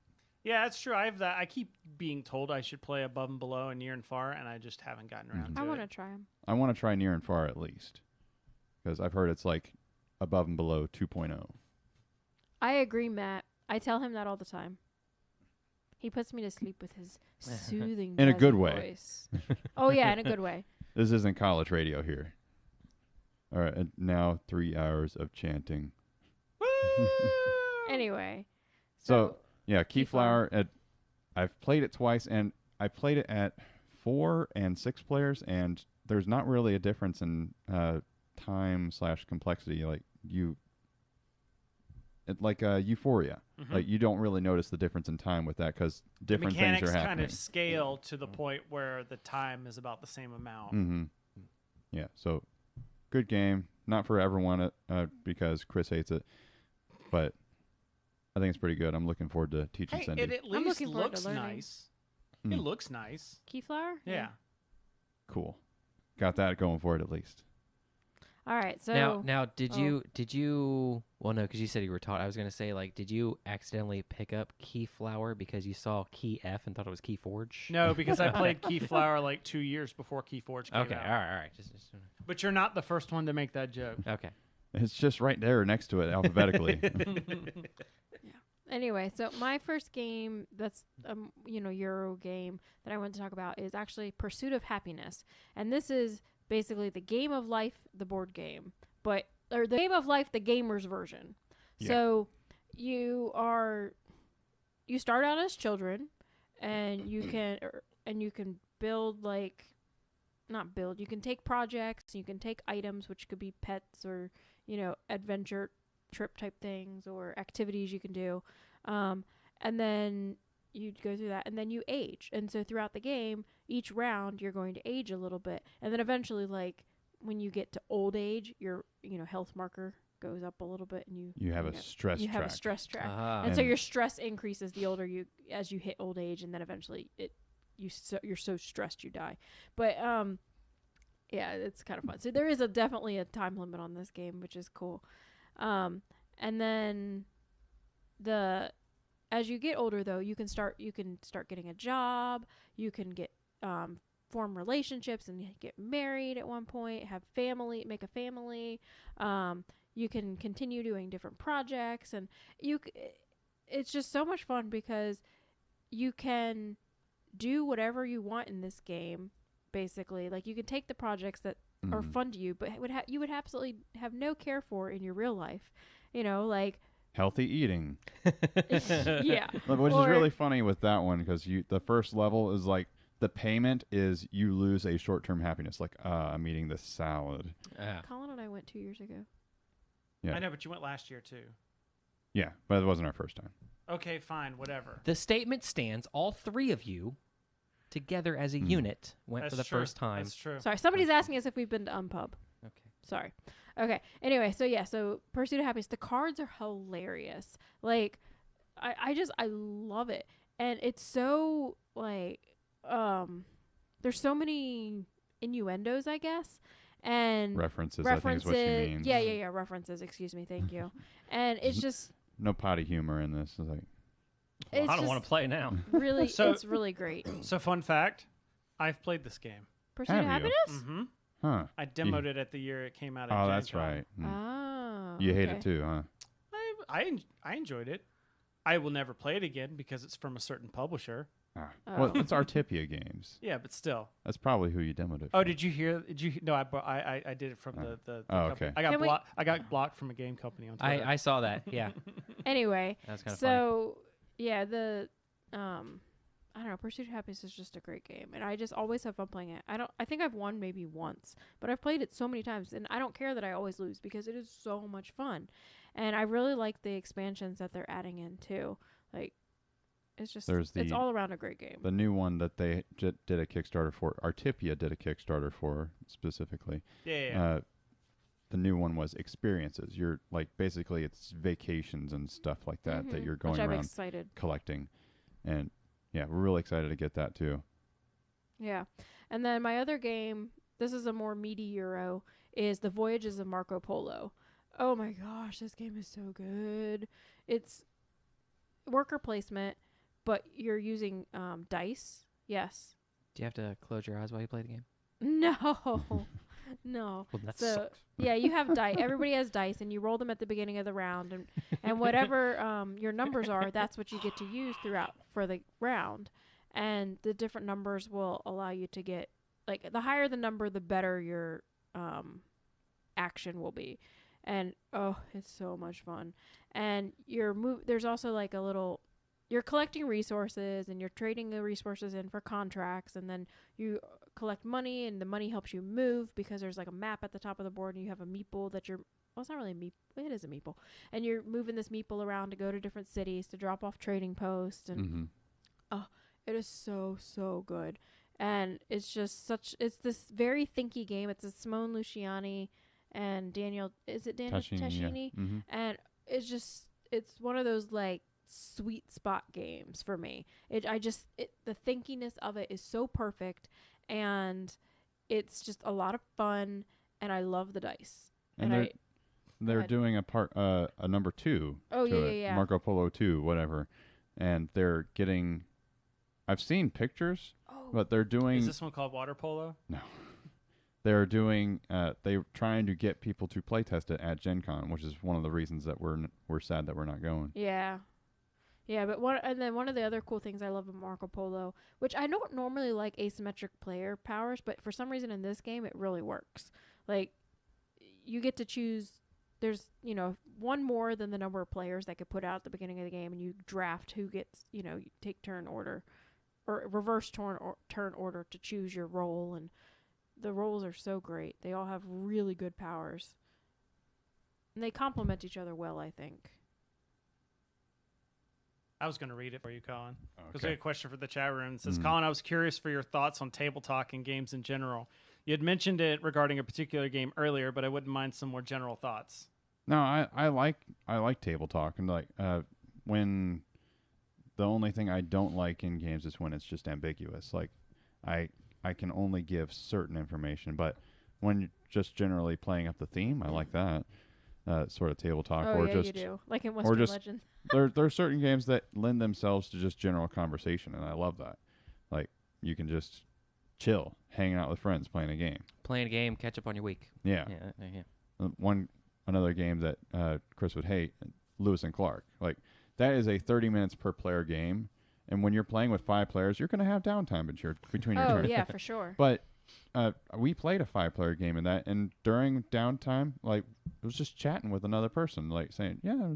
Yeah, that's true. I have that. I keep being told I should play Above and Below and Near and Far, and I just haven't gotten around to I it. want to try them. I want to try Near and Far at least, because I've heard it's like Above and Below 2.0. I agree, Matt. I tell him that all the time. He puts me to sleep with his soothing In a jazzy good way. voice. Oh yeah, in a good way. This isn't college radio here. All right, and now 3 hours of chanting. Anyway, So yeah, Keyflower. Keyflower. I've played it twice, and I played it at 4 and 6 players, and there's not really a difference in time/complexity. Like Euphoria. Mhm. Like you don't really notice the difference in time with that because different the things mechanics are kind happening. of scale to the point where the time is about the same amount. Mm-hmm. Yeah. So good game. Not for everyone because Chris hates it, but I think it's pretty good. I'm looking forward to teaching Hey, Cindy. it at I'm least looking forward to looks learning. nice. Mm. It looks nice. Keyflower? Yeah. Cool. Got that going for it at least. All right. So Now, did oh. you? Well, no, because you said you were taught. I was gonna say, like, did you accidentally pick up Keyflower because you saw Key F and thought it was Keyforge? No, because I played Keyflower like 2 years before Keyforge came Okay. out. All right. Just But you're not the first one to make that joke. okay. It's just right there next to it alphabetically. Anyway, so my first game that's Euro game that I want to talk about is actually Pursuit of Happiness, and this is basically the Game of Life, the board game, or the Game of Life, the gamer's version. Yeah. So you start out as children, and you can build you can take projects, you can take items, which could be pets or adventure trip type things or activities you can do, and then you go through that, and then you age. And so throughout the game, each round you're going to age a little bit, and then eventually, like when you get to old age, your health marker goes up a little bit, and You have a stress you track. have a stress track, Ah. and so And- your stress increases the older as you hit old age, and then eventually you're so stressed you die. But yeah, it's kind of fun. So there is definitely a time limit on this game, which is cool. And then as you get older, though, you can start getting a job. You can get form relationships and get married at one point, make a family. You can continue doing different projects, and it's just so much fun because you can do whatever you want in this game. Basically, like you can take the projects that are Mhm. fun to you, but you would absolutely have no care for in your real life. Like Healthy eating. yeah, Which is Or- really funny with that one because the first level is like the payment is you lose a short-term happiness. Like, I'm eating this salad. Colin and I went 2 years ago. Yeah. I know, but you went last year too. Yeah, but it wasn't our first time. Okay, fine, whatever. The statement stands. All three of you, together as a unit, went That's for the true. first time. That's true. Sorry, somebody's asking us if we've been to Unpub. Okay. Sorry. Okay. Anyway, so Pursuit of Happiness. The cards are hilarious. Like, I love it, and it's so like, there's so many innuendos, I guess, and References, I think is what she means. Yeah. References. Excuse me. Thank you. And it's just, No potty humor in this. It's like, Well, it's I don't want just to play now. really, So- it's really great. So, fun fact, I've played this game. Pursuit Have of you? Happiness. Mm-hmm. huh. I demoed it at the year it came out. At Oh, Gen that's Con. right. Oh. You hate okay. it too, huh? I enjoyed it. I will never play it again because it's from a certain publisher. Ah. Oh. Well, it's Artipia Games. Yeah, but still. That's probably who you demoed it Oh, for. did you hear? No, I did it from the Oh, company. okay. I got blocked from a game company on Twitter. I saw that. Yeah, Anyway, that was kind of funny. so yeah, I don't know. Pursuit of Happiness is just a great game, and I just always have fun playing it. I think I've won maybe once, but I've played it so many times, and I don't care that I always lose because it is so much fun, and I really like the expansions that they're adding in too. Like, it's just it's all around a great game. The new one that they did a Kickstarter for, Artipia did a Kickstarter for specifically. Yeah. The new one was experiences. You're like basically it's vacations and stuff like that that you're going Which I'm around excited. collecting, and yeah, we're really excited to get that too. Yeah, and then my other game, this is a more meaty Euro, is The Voyages of Marco Polo. Oh my gosh, this game is so good. It's worker placement, but you're using dice. Yes. Do you have to close your eyes while you play the game? No. No. Well, that So sucks. yeah, you have dice. Everybody has dice, and you roll them at the beginning of the round, and whatever your numbers are, that's what you get to use throughout for the round. And the different numbers will allow you to get, like, the higher the number, the better your action will be. And oh, it's so much fun. And there's also like a little, you're collecting resources and you're trading the resources in for contracts, and then you collect money, and the money helps you move because there's like a map at the top of the board, and you have a meeple that well, it's not really a meeple, it is a meeple, and you're moving this meeple around to go to different cities to drop off trading posts, and it is so good. And it's just it's this very thinky game. It's a Simone Luciani and Daniel, is it Daniel Tascini, Tascini? yeah. And it's just, it's one of those like sweet spot games for me. The thinkiness of it is so perfect, and it's just a lot of fun, and I love the dice. And they're doing a number 2 Oh, to yeah, it, yeah, yeah. Marco Polo 2, whatever, and they're getting. I've seen pictures, but they're doing. Is this one called water polo? No. They're doing. They're trying to get people to play test it at Gen Con, which is one of the reasons that we're sad that we're not going. Yeah. Yeah, but one of the other cool things I love about Marco Polo, which I don't normally like asymmetric player powers, but for some reason in this game it really works. Like, you get to choose. There's, one more than the number of players that could put out at the beginning of the game, and you draft who gets, you take turn order or reverse turn order to choose your role, and the roles are so great. They all have really good powers, and they complement each other well, I think. I was going to read it for you, Colin. Because we Okay. had a question for the chat room. It says, Colin, I was curious for your thoughts on table talk and games in general. You had mentioned it regarding a particular game earlier, but I wouldn't mind some more general thoughts. No, I like table talk, and when the only thing I don't like in games is when it's just ambiguous. Like I can only give certain information, but when you're just generally playing up the theme, I like that sort of table talk. Oh, or yeah, just you do. Like in Western just- Legends. there are certain games that lend themselves to just general conversation, and I love that. Like, you can just chill, hanging out with friends, playing a game. Playing a game, catch up on your week. Yeah. Yeah. Another game that Chris would hate, Lewis and Clark. Like, that is a 30 minutes per player game, and when you're playing with 5 players, you're going to have downtime between your Oh, turns. yeah, for sure. But we played a 5-player game in that, and during downtime, like, it was just chatting with another person, like saying, "Yeah."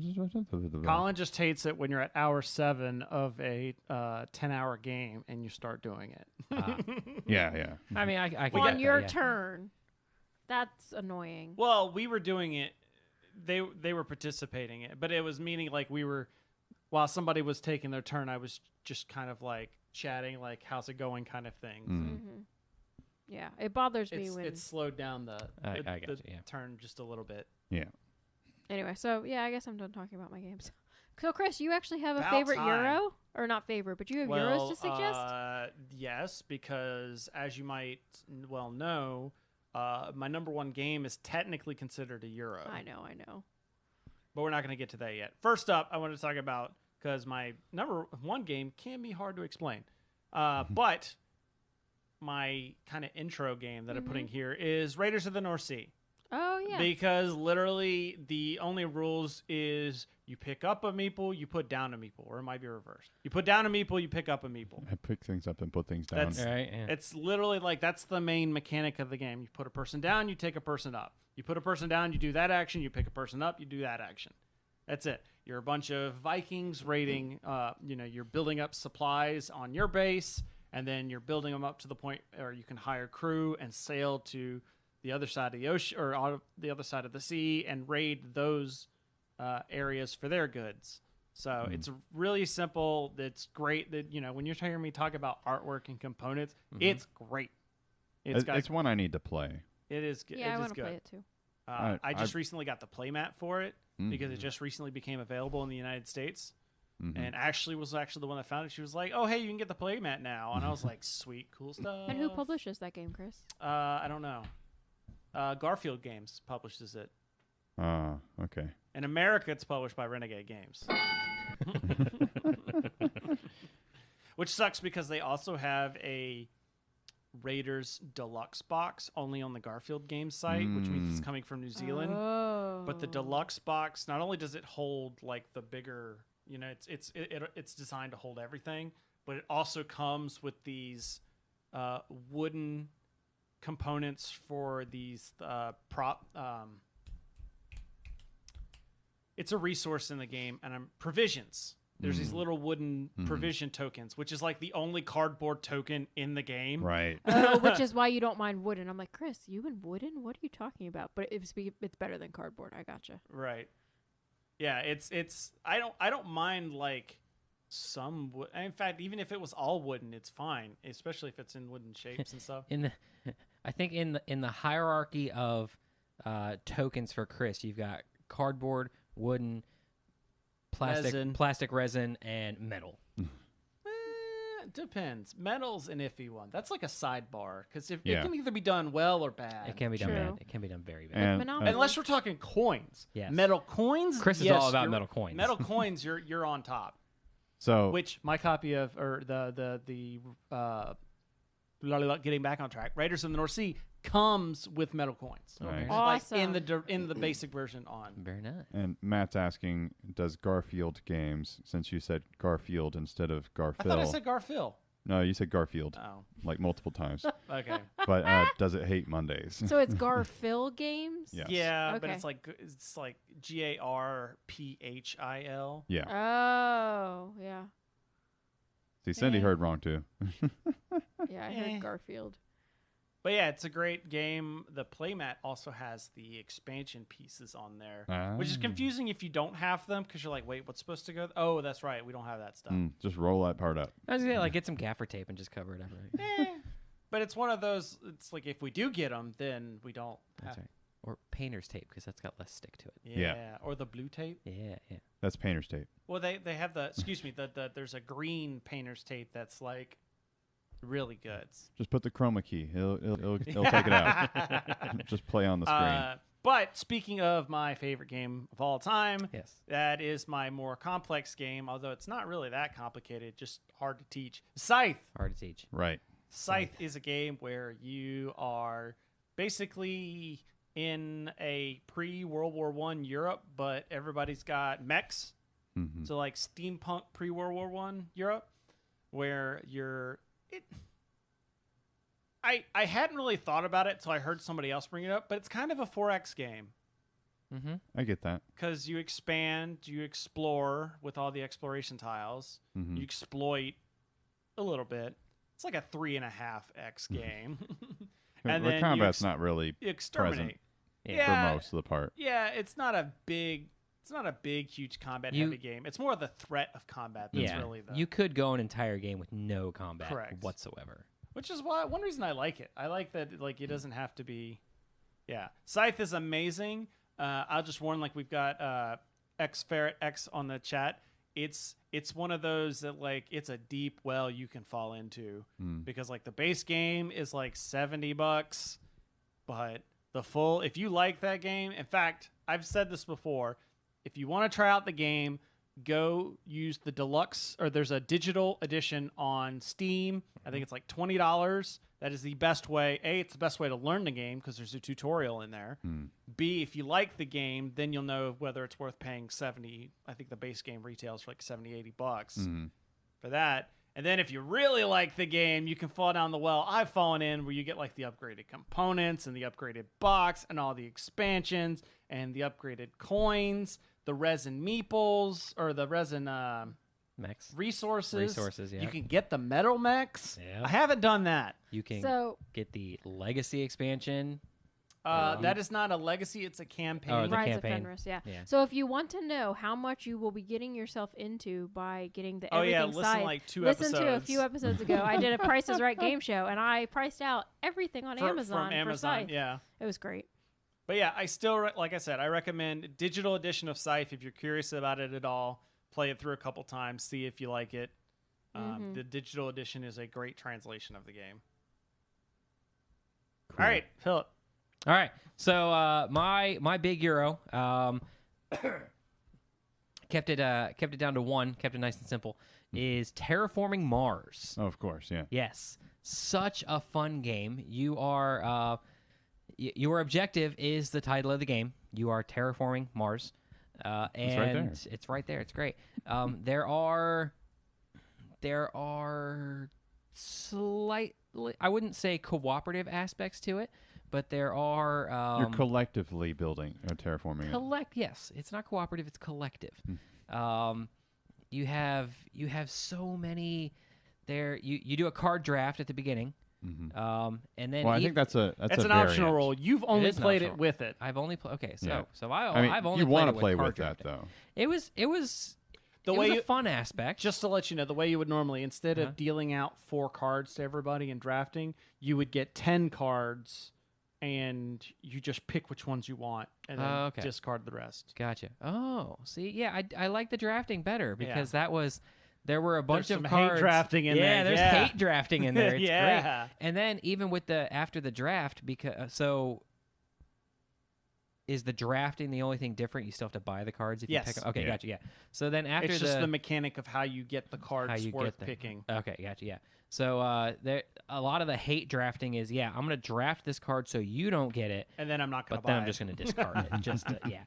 Colin just hates it when you're at hour 7 of a 10-hour game and you start doing it. Yeah. I mean, I can On get your that, yeah. turn. That's annoying. Well, we were doing it. They were participating in it, but it was meaning like we were, while somebody was taking their turn, I was just kind of like chatting, like, how's it going kind of thing. Mm-hmm. Yeah, it bothers me when... It's slowed down the I got you, yeah. turn just a little bit. Yeah. Anyway, so, yeah, I guess I'm done talking about my games. So, Chris, you actually have a About favorite time. Euro? Or not favorite, but you have Euros to suggest? Yes, because as you might know, my number 1 game is technically considered a Euro. I know. But we're not going to get to that yet. First up, I want to talk about, because my number 1 game can be hard to explain. But my kind of intro game that I'm putting here is Raiders of the North Sea. Oh, yeah. Because literally the only rules is you pick up a meeple, you put down a meeple, or it might be reversed. You put down a meeple, you pick up a meeple. I pick things up and put things down. That's- Right, yeah. It's literally like that's the main mechanic of the game. You put a person down, you take a person up. You put a person down, you do that action. You pick a person up, you do that action. That's it. You're a bunch of Vikings raiding. You're building up supplies on your base, and then you're building them up to the point where you can hire crew and sail to the other side of the ocean or on the other side of the sea and raid those areas for their goods. So it's really simple. It's great that, when you're hearing me talk about artwork and components, it's great. It's one I need to play. It is good. Yeah, I want to play it too. I just recently got the playmat for it because Mm-hmm. it just recently became available in the United States. Mhm. And Ashley was actually the one that found it. She was like, "Oh, hey, you can get the playmat now." And I was like, "Sweet, cool stuff." And who publishes that game, Chris? I don't know. Garfield Games publishes it. Okay. In America, it's published by Renegade Games. Which sucks because they also have a Raiders Deluxe box only on the Garfield Games site, which means it's coming from New Zealand. Oh. But the Deluxe box, not only does it hold like the bigger, it's designed to hold everything, but it also comes with these wooden components for these it's a resource in the game, and provisions. There's these little wooden provision tokens, which is like the only cardboard token in the game. Right. Oh, which is why you don't mind wooden. I'm like, Chris, you and wooden? What are you talking about? But it's better than cardboard. I gotcha. Right. Yeah, it's I don't mind like some wood. In fact, even if it was all wooden, it's fine, especially if it's in wooden shapes and stuff. I think in the hierarchy of tokens for Chris, you've got cardboard, wooden, plastic resin, and metal. Depends. Metal's an iffy one. That's like a sidebar because it Yeah. can either be done well or bad. It can be done True. bad. It can be done very bad. And, Monopoly. Unless we're talking coins. Yes. Metal coins. Chris is yes, all about you're- metal coins. Metal coins. You're on top. so Which my copy of or getting back on track. Raiders of the North Sea comes with metal coins. Nice. Awesome. Like in the basic version on. Very nice. and Matt's asking, does Garfield games, since you said Garfield instead of I thought I Garfield? said Garfield. No, you said Garfield Oh, like multiple times. okay. But does it hate Mondays? So it's Garfield games? Yes. Yeah, but Okay. it's like GARPHIL. Yeah. Oh, yeah. See, Cindy Eh. heard wrong too. Yeah, I Eh. heard Garfield. But yeah, it's a great game. The playmat also has the expansion pieces on there, which is Ah. confusing if you don't have them because you're like, wait, what's supposed to go? Oh, that's right, we don't have that stuff. Just roll that part up. I was gonna say, like, get some gaffer tape and just cover it up. Right? But it's one of those. It's like if we do get them, then we don't. That's have, right. Or painter's tape because that's got less stick to it. Yeah. Or the blue tape. Yeah. That's painter's tape. Well, they have the. Excuse me. There's a green painter's tape that's like really good. Just put the chroma key. It'll take it out. Just play on the screen. But speaking of my favorite game of all time, Yes. that is my more complex game, although it's not really that complicated, just hard to teach. Scythe. Hard to teach. Right. Scythe is a game where you are basically in a pre-World War I Europe, but everybody's got mechs. Mm-hmm. So like steampunk pre-World War I Europe, where you're... I hadn't really thought about it until I heard somebody else bring it up, but it's kind of a 4X game. Mm-hmm. I get that. Because you expand, you explore with all the exploration tiles, Mhm. you exploit a little bit. It's like a 3.5X game. And the then combat's not really you exterminate. Yeah. for most of the part. Yeah, it's not a big, huge combat heavy game. It's more the threat of combat that's Yeah. really the. You could go an entire game with no combat Correct. whatsoever. Which is why one reason I like it. I like that like it doesn't have to be. Yeah, Scythe is amazing. I'll just warn, like we've got X Ferret X on the chat. It's one of those that like it's a deep well you can fall into because like the base game is like $70, but the full, if you like that game, in fact, I've said this before, if you want to try out the game, go use the deluxe, or there's a digital edition on Steam. I think it's like $20. That is the best way. A, it's the best way to learn the game because there's a tutorial in there. B, if you like the game, then you'll know whether it's worth paying 70. I think the base game retails for like 70, $80 for that. And then if you really like the game, you can fall down the well I've fallen in, where you get like the upgraded components and the upgraded box and all the expansions and the upgraded coins, the resin meeples or the resin Mechs. resources. Yeah. You can get the metal mechs. Yeah. I haven't done that. You can So, get the legacy expansion. That is not a legacy; it's a campaign. Oh, the Rise campaign. of Fenris, yeah. Yeah. So if you want to know how much you will be getting yourself into by getting the Oh everything yeah, listen side, like two listen episodes. to a few episodes ago. I did a Price is Right game show, and I priced out everything on Amazon from Amazon. for Scythe. Yeah. It was great. But yeah, I still, like I said, I recommend digital edition of Scythe if you're curious about it at all. Play it through a couple times, see if you like it. The digital edition is a great translation of the game. Cool. All right, Philip. All right. So my big Euro kept it down to one, kept it nice and simple, is Terraforming Mars. Oh, of course, yeah. Yes. Such a fun game. You are your objective is the title of the game. You are terraforming Mars. And right there. it's right there. It's great. There are slightly, I wouldn't say cooperative aspects to it, but there are You're collectively building terraforming it. Yes, it's not cooperative, it's collective. You have so many there. You do a card draft at the beginning. And then Well, I think that's an optional variant. role. You've only is an played it optional. with it. I've only played. Okay, so Yeah. so I mean, I've only you played want it to play card with that drafting. though. It was The it way was you, a fun aspect. just to let you know, the way you would normally, instead of dealing out 4 cards to everybody and drafting, you would get 10 cards and you just pick which ones you want and then Okay. discard the rest. Gotcha. Oh, see, yeah, I like the drafting better because there were a bunch There's of some cards. hate drafting in there. Yeah, there's hate drafting in there. It's great. Yeah. And then even with after the draft, because is the drafting the only thing different? You still have to buy the cards if you pick Yes. them. Okay, Yeah. gotcha. Yeah. So then after It's just the mechanic of how you get the cards you worth get them. picking. Okay, gotcha. Yeah. So there, a lot of the hate drafting is, I'm going to draft this card so you don't get it, And then I'm not going but to buy then I'm it. just going to discard it. Just yeah.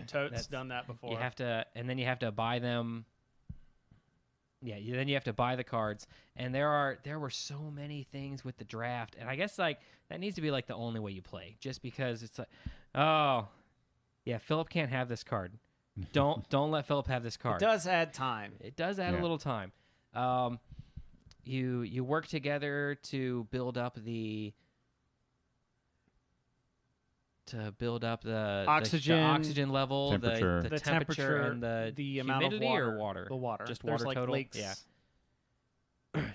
Totes That's- done that before. You have to, and then you have to buy them. Yeah, then you have to buy the cards, and there were so many things with the draft, and I guess like that needs to be like the only way you play, just because it's like, oh, yeah, Philip can't have this card. Don't let Philip have this It card. does add time. It does add a Yeah. little time. You work together to build up the Oxygen, the oxygen level, temperature. the temperature, and the amount of humidity water. or water. The water. Just There's water like total? lakes. Yeah.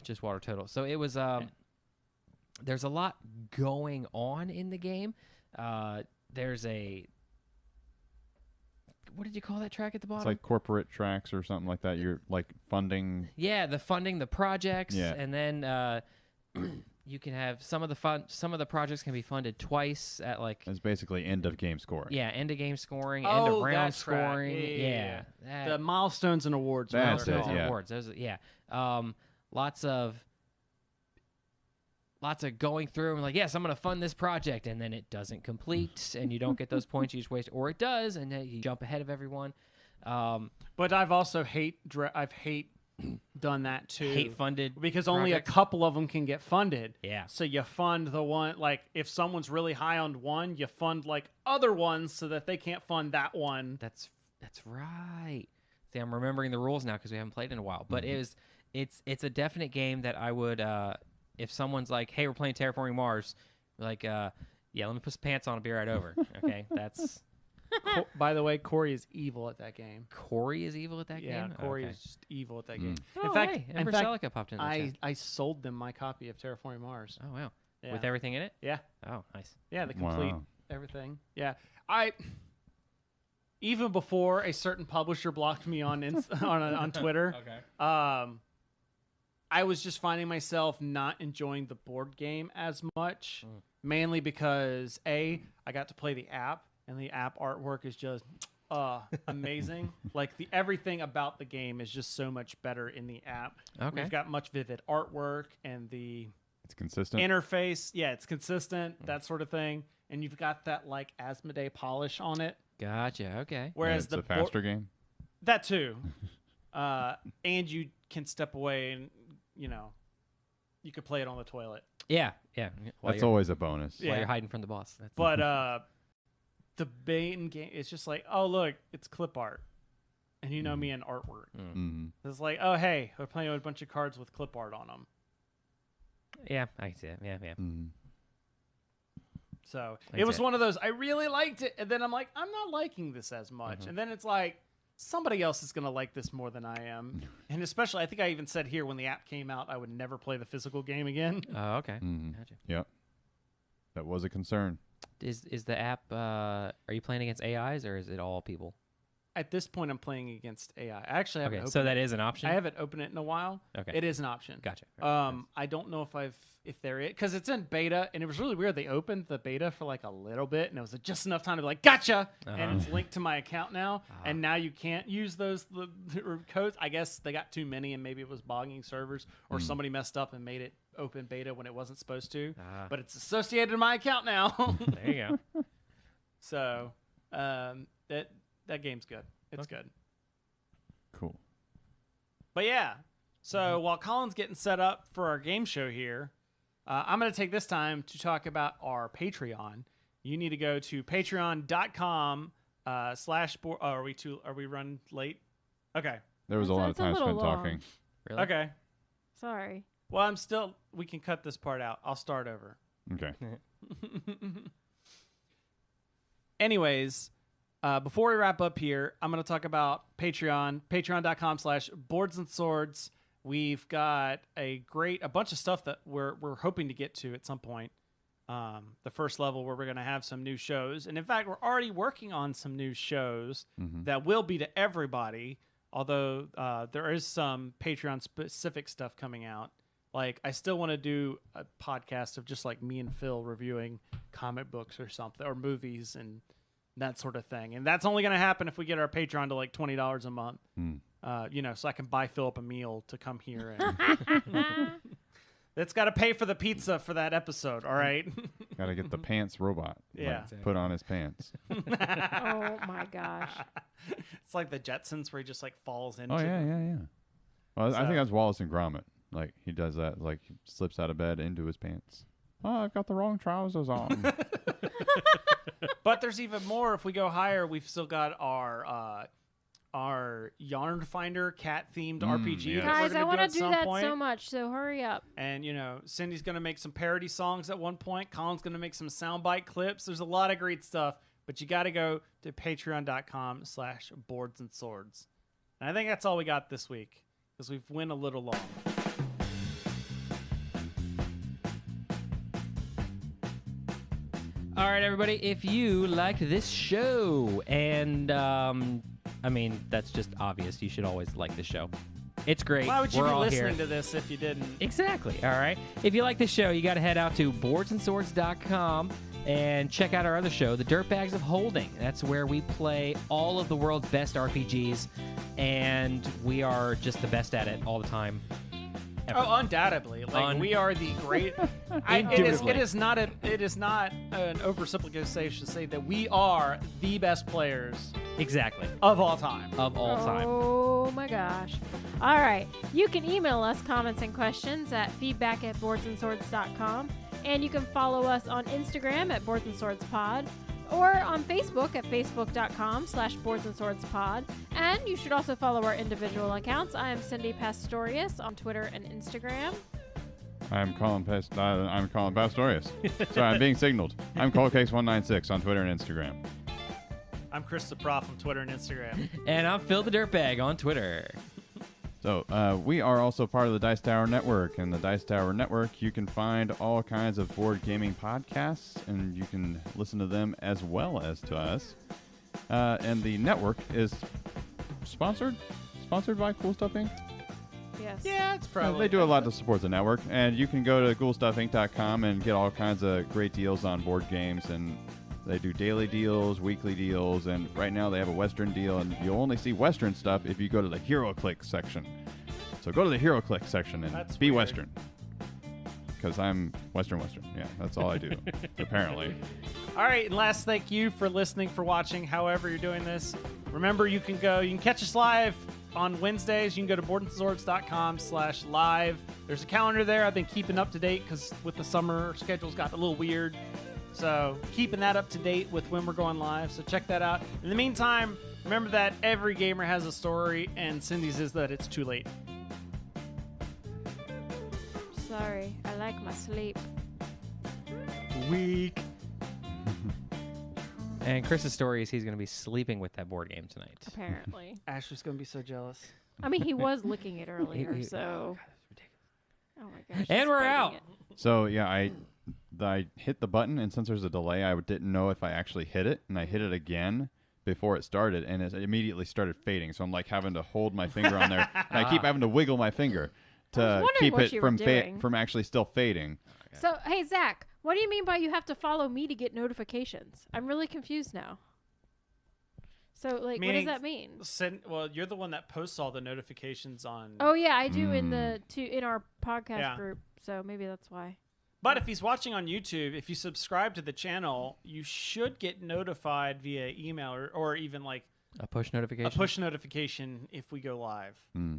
Just water total. So it was there's a lot going on in the game. There's what did you call that track at the bottom? It's like corporate tracks or something like that. You're like funding. Yeah, the funding, the projects, Yeah. and then you can have some of the projects can be funded twice at like It's basically end of game score. end of game scoring, Oh, end of round that's right. scoring. Yeah. That- The milestones and awards. are what That's they're it, called. and yeah. awards. Those, lots of going through and like, yes, I'm going to fund this project, and then it doesn't complete, and you don't get those points. You just waste, or it does, and then you jump ahead of everyone. But I've also done that too. Hate funded because only a projects. couple of them can get funded. Yeah. So you fund the one, like if someone's really high on one, you fund like other ones so that they can't fund that one. That's right. See, I'm remembering the rules now because we haven't played in a while. But it's a definite game that I would if someone's like, hey, we're playing Terraforming Mars, like yeah, let me put some pants on and be right over. Okay, that's By the way, Corey is evil at that game. Corey is evil at that Yeah, game. Corey Okay. is just evil at that Mm. game. Oh, in fact, hey, in Ember fact, Celica popped in. The chat. I sold them my copy of Terraforming Mars. Oh wow, Yeah. with everything in it. Yeah, Oh, nice. yeah, the complete Wow. everything. Yeah, even before a certain publisher blocked me on on Twitter. Okay. I was just finding myself not enjoying the board game as much, mainly because I got to play the app, and the app artwork is just amazing. Like everything about the game is just so much better in the app. Okay. We've got much vivid artwork, and the It's consistent. interface, it's consistent, that sort of thing. And you've got that like Asmodee polish on it. Gotcha. Okay. And Whereas it's the a faster game. that too, and you can step away and you could play it on the toilet. Yeah. Yeah. While That's you're, always a bonus. Yeah. while you're hiding from the boss. That's But the main game is just like, oh look, it's clip art, and you know me and artwork. Mm-hmm. It's like, oh hey, we're playing with a bunch of cards with clip art on them. yeah, I can see it. Yeah. Yeah. Mm-hmm. So That's it was it. one of those. I really liked it, and then I'm like, I'm not liking this as much. And then it's like, somebody else is gonna like this more than I am. And especially, I think I even said here when the app came out, I would never play the physical game again. Oh, okay. Mm-hmm. Gotcha. Yep. That was a concern. Is the app? Are you playing against AIs or is it all people? At this point, I'm playing against AI. I actually haven't Okay, opened so that it. is an option. I haven't opened it in a while. Okay. It is an option. Gotcha. I don't know if they're it because it's in beta, and it was really weird. They opened the beta for like a little bit, and it was just enough time to be like, gotcha, and it's linked to my account now, and now you can't use those the codes. I guess they got too many, and maybe it was bogging servers, or somebody messed up and made it open beta when it wasn't supposed to. But it's associated to my account now, There you go. so that game's good. It's good. Cool. But yeah, so while Colin's getting set up for our game show here, I'm going to take this time to talk about our Patreon. You need to go to patreon.com / are we run late? Okay. There was a lot of It's a time little spent long. talking. Really? Okay. Sorry. Well, we can cut this part out. I'll start over. Okay. Anyways, before we wrap up here, I'm going to talk about Patreon, patreon.com / boards and swords. We've got a bunch of stuff that we're hoping to get to at some point. the first level where we're going to have some new shows. And in fact, we're already working on some new shows that will be to everybody. Although there is some Patreon specific stuff coming out. Like, I still want to do a podcast of just like me and Phil reviewing comic books or something, or movies and that sort of thing. And that's only going to happen if we get our Patreon to like $20 a month. So I can buy Philip a meal to come here. And it's got to pay for the pizza for that episode, all right? Got to get the pants robot. Yeah. Put on his pants. Oh my gosh. It's like the Jetsons where he just like falls into. Oh, yeah. Well, I think that's Wallace and Gromit. Like, he does that. Like, he slips out of bed into his pants. Oh, I've got the wrong trousers on. But there's even more. If we go higher, we've still got our Yarn Finder cat themed RPG. yes. Guys, I want to do that so much, so hurry up. And Cindy's gonna make some parody songs at one point. Colin's gonna make some soundbite clips. There's a lot of great stuff, but you got to go to patreon.com/boards and swords. And I think that's all we got this week because we've went a little long. All right, everybody. If you liked this show, and I mean, that's just obvious. You should always like this show. It's great. Why would you We're be all listening here. to this if you didn't? Exactly. All right. If you like this show, you got to head out to boardsandswords.com and check out our other show, The Dirtbags of Holding. That's where we play all of the world's best RPGs, and we are just the best at it all the time. Ever. Oh, undoubtedly. Like we are the great. It is not an oversimplification to say that we are the best players Exactly. of all time. Of all time. Oh my gosh. All right. You can email us comments and questions at feedback@boardsandswords.com. And you can follow us on Instagram at Boards and Swords Pod, or on Facebook at facebook.com/boardsandswordspod. And you should also follow our individual accounts. I am Cindy Pastorius on Twitter and Instagram. I'm Colin Pastorius. Sorry, I'm being signaled. I'm ColdCakes196 on Twitter and Instagram. I'm Chris the Prof on Twitter and Instagram. And I'm Phil the Dirtbag on Twitter. So we are also part of the Dice Tower Network. And the Dice Tower Network, you can find all kinds of board gaming podcasts, and you can listen to them as well as to us. And the network is sponsored by Cool Stuff Inc. Yes. Yeah, it's probably. They do a lot to support the network, and you can go to coolstuffinc.com and get all kinds of great deals on board games, and they do daily deals, weekly deals, and right now they have a Western deal, and you'll only see Western stuff if you go to the HeroClix section. So go to the HeroClix section and be weird. Western. Because I'm Western. Yeah, that's all I do, apparently. All right, and last, thank you for listening, for watching, however you're doing this. Remember, you can catch us live on Wednesdays. You can go to boardandswords.com/live. There's a calendar there. I've been keeping up to date because with the summer, schedules got a little weird. So keeping that up to date with when we're going live. So check that out. In the meantime, remember that every gamer has a story, and Cindy's is that it's too late. Sorry. I like my sleep. Weak. And Chris's story is he's going to be sleeping with that board game tonight. Apparently. Ashley's going to be so jealous. I mean, he was licking it earlier, so. Oh my gosh. And he's we're biting out. it. So yeah, I hit the button, and since there's a delay, I didn't know if I actually hit it, and I hit it again before it started, and it immediately started fading. So I'm like having to hold my finger on there, and I keep having to wiggle my finger I was to wondering keep what it you were doing. from actually still fading. So, hey, Zach, what do you mean by you have to follow me to get notifications? I'm really confused now. So, like, what does Meaning that mean? Well, you're the one that posts all the notifications on. Oh, yeah, I do in our podcast Yeah. group, so maybe that's why. But if he's watching on YouTube, if you subscribe to the channel, you should get notified via email or even like A push notification? a push notification if we go live.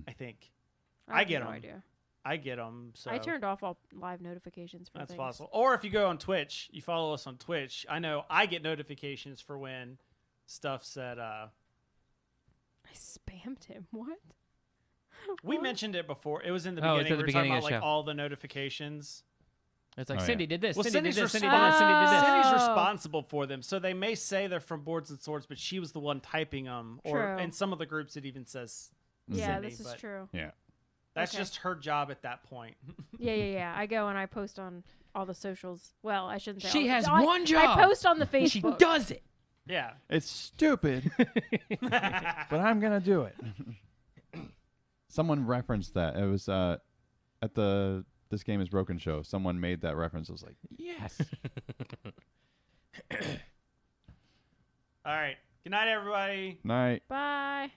I think. I have get no 'em. idea. I get them. So I turned off all live notifications for that's things. possible. Or if you go on Twitch, you follow us on Twitch. I know I get notifications for when stuff's at. I spammed him. What? We What? mentioned it before. It was in the Oh, beginning. it's at the we were beginning talking of about the like show. all the notifications. It's like, Oh, Cindy yeah. did this, Well, Cindy did Cindy's this, Cindy did this, Cindy did this. Cindy's Oh. responsible for them, so they may say they're from Boards and Swords, but she was the one typing them. Or True. in some of the groups, it even says Yeah, Cindy, this is but true. Yeah. That's Okay. just her job at that point. Yeah. I go and I post on all the socials. Well, I shouldn't say. She all has the, one job. I post on the Facebook. She does it. Yeah. It's stupid, but I'm gonna do it. Someone referenced that. It was at the This Game Is Broken show. Someone made that reference. I was like, yes. All right. Good night, everybody. Night. Bye.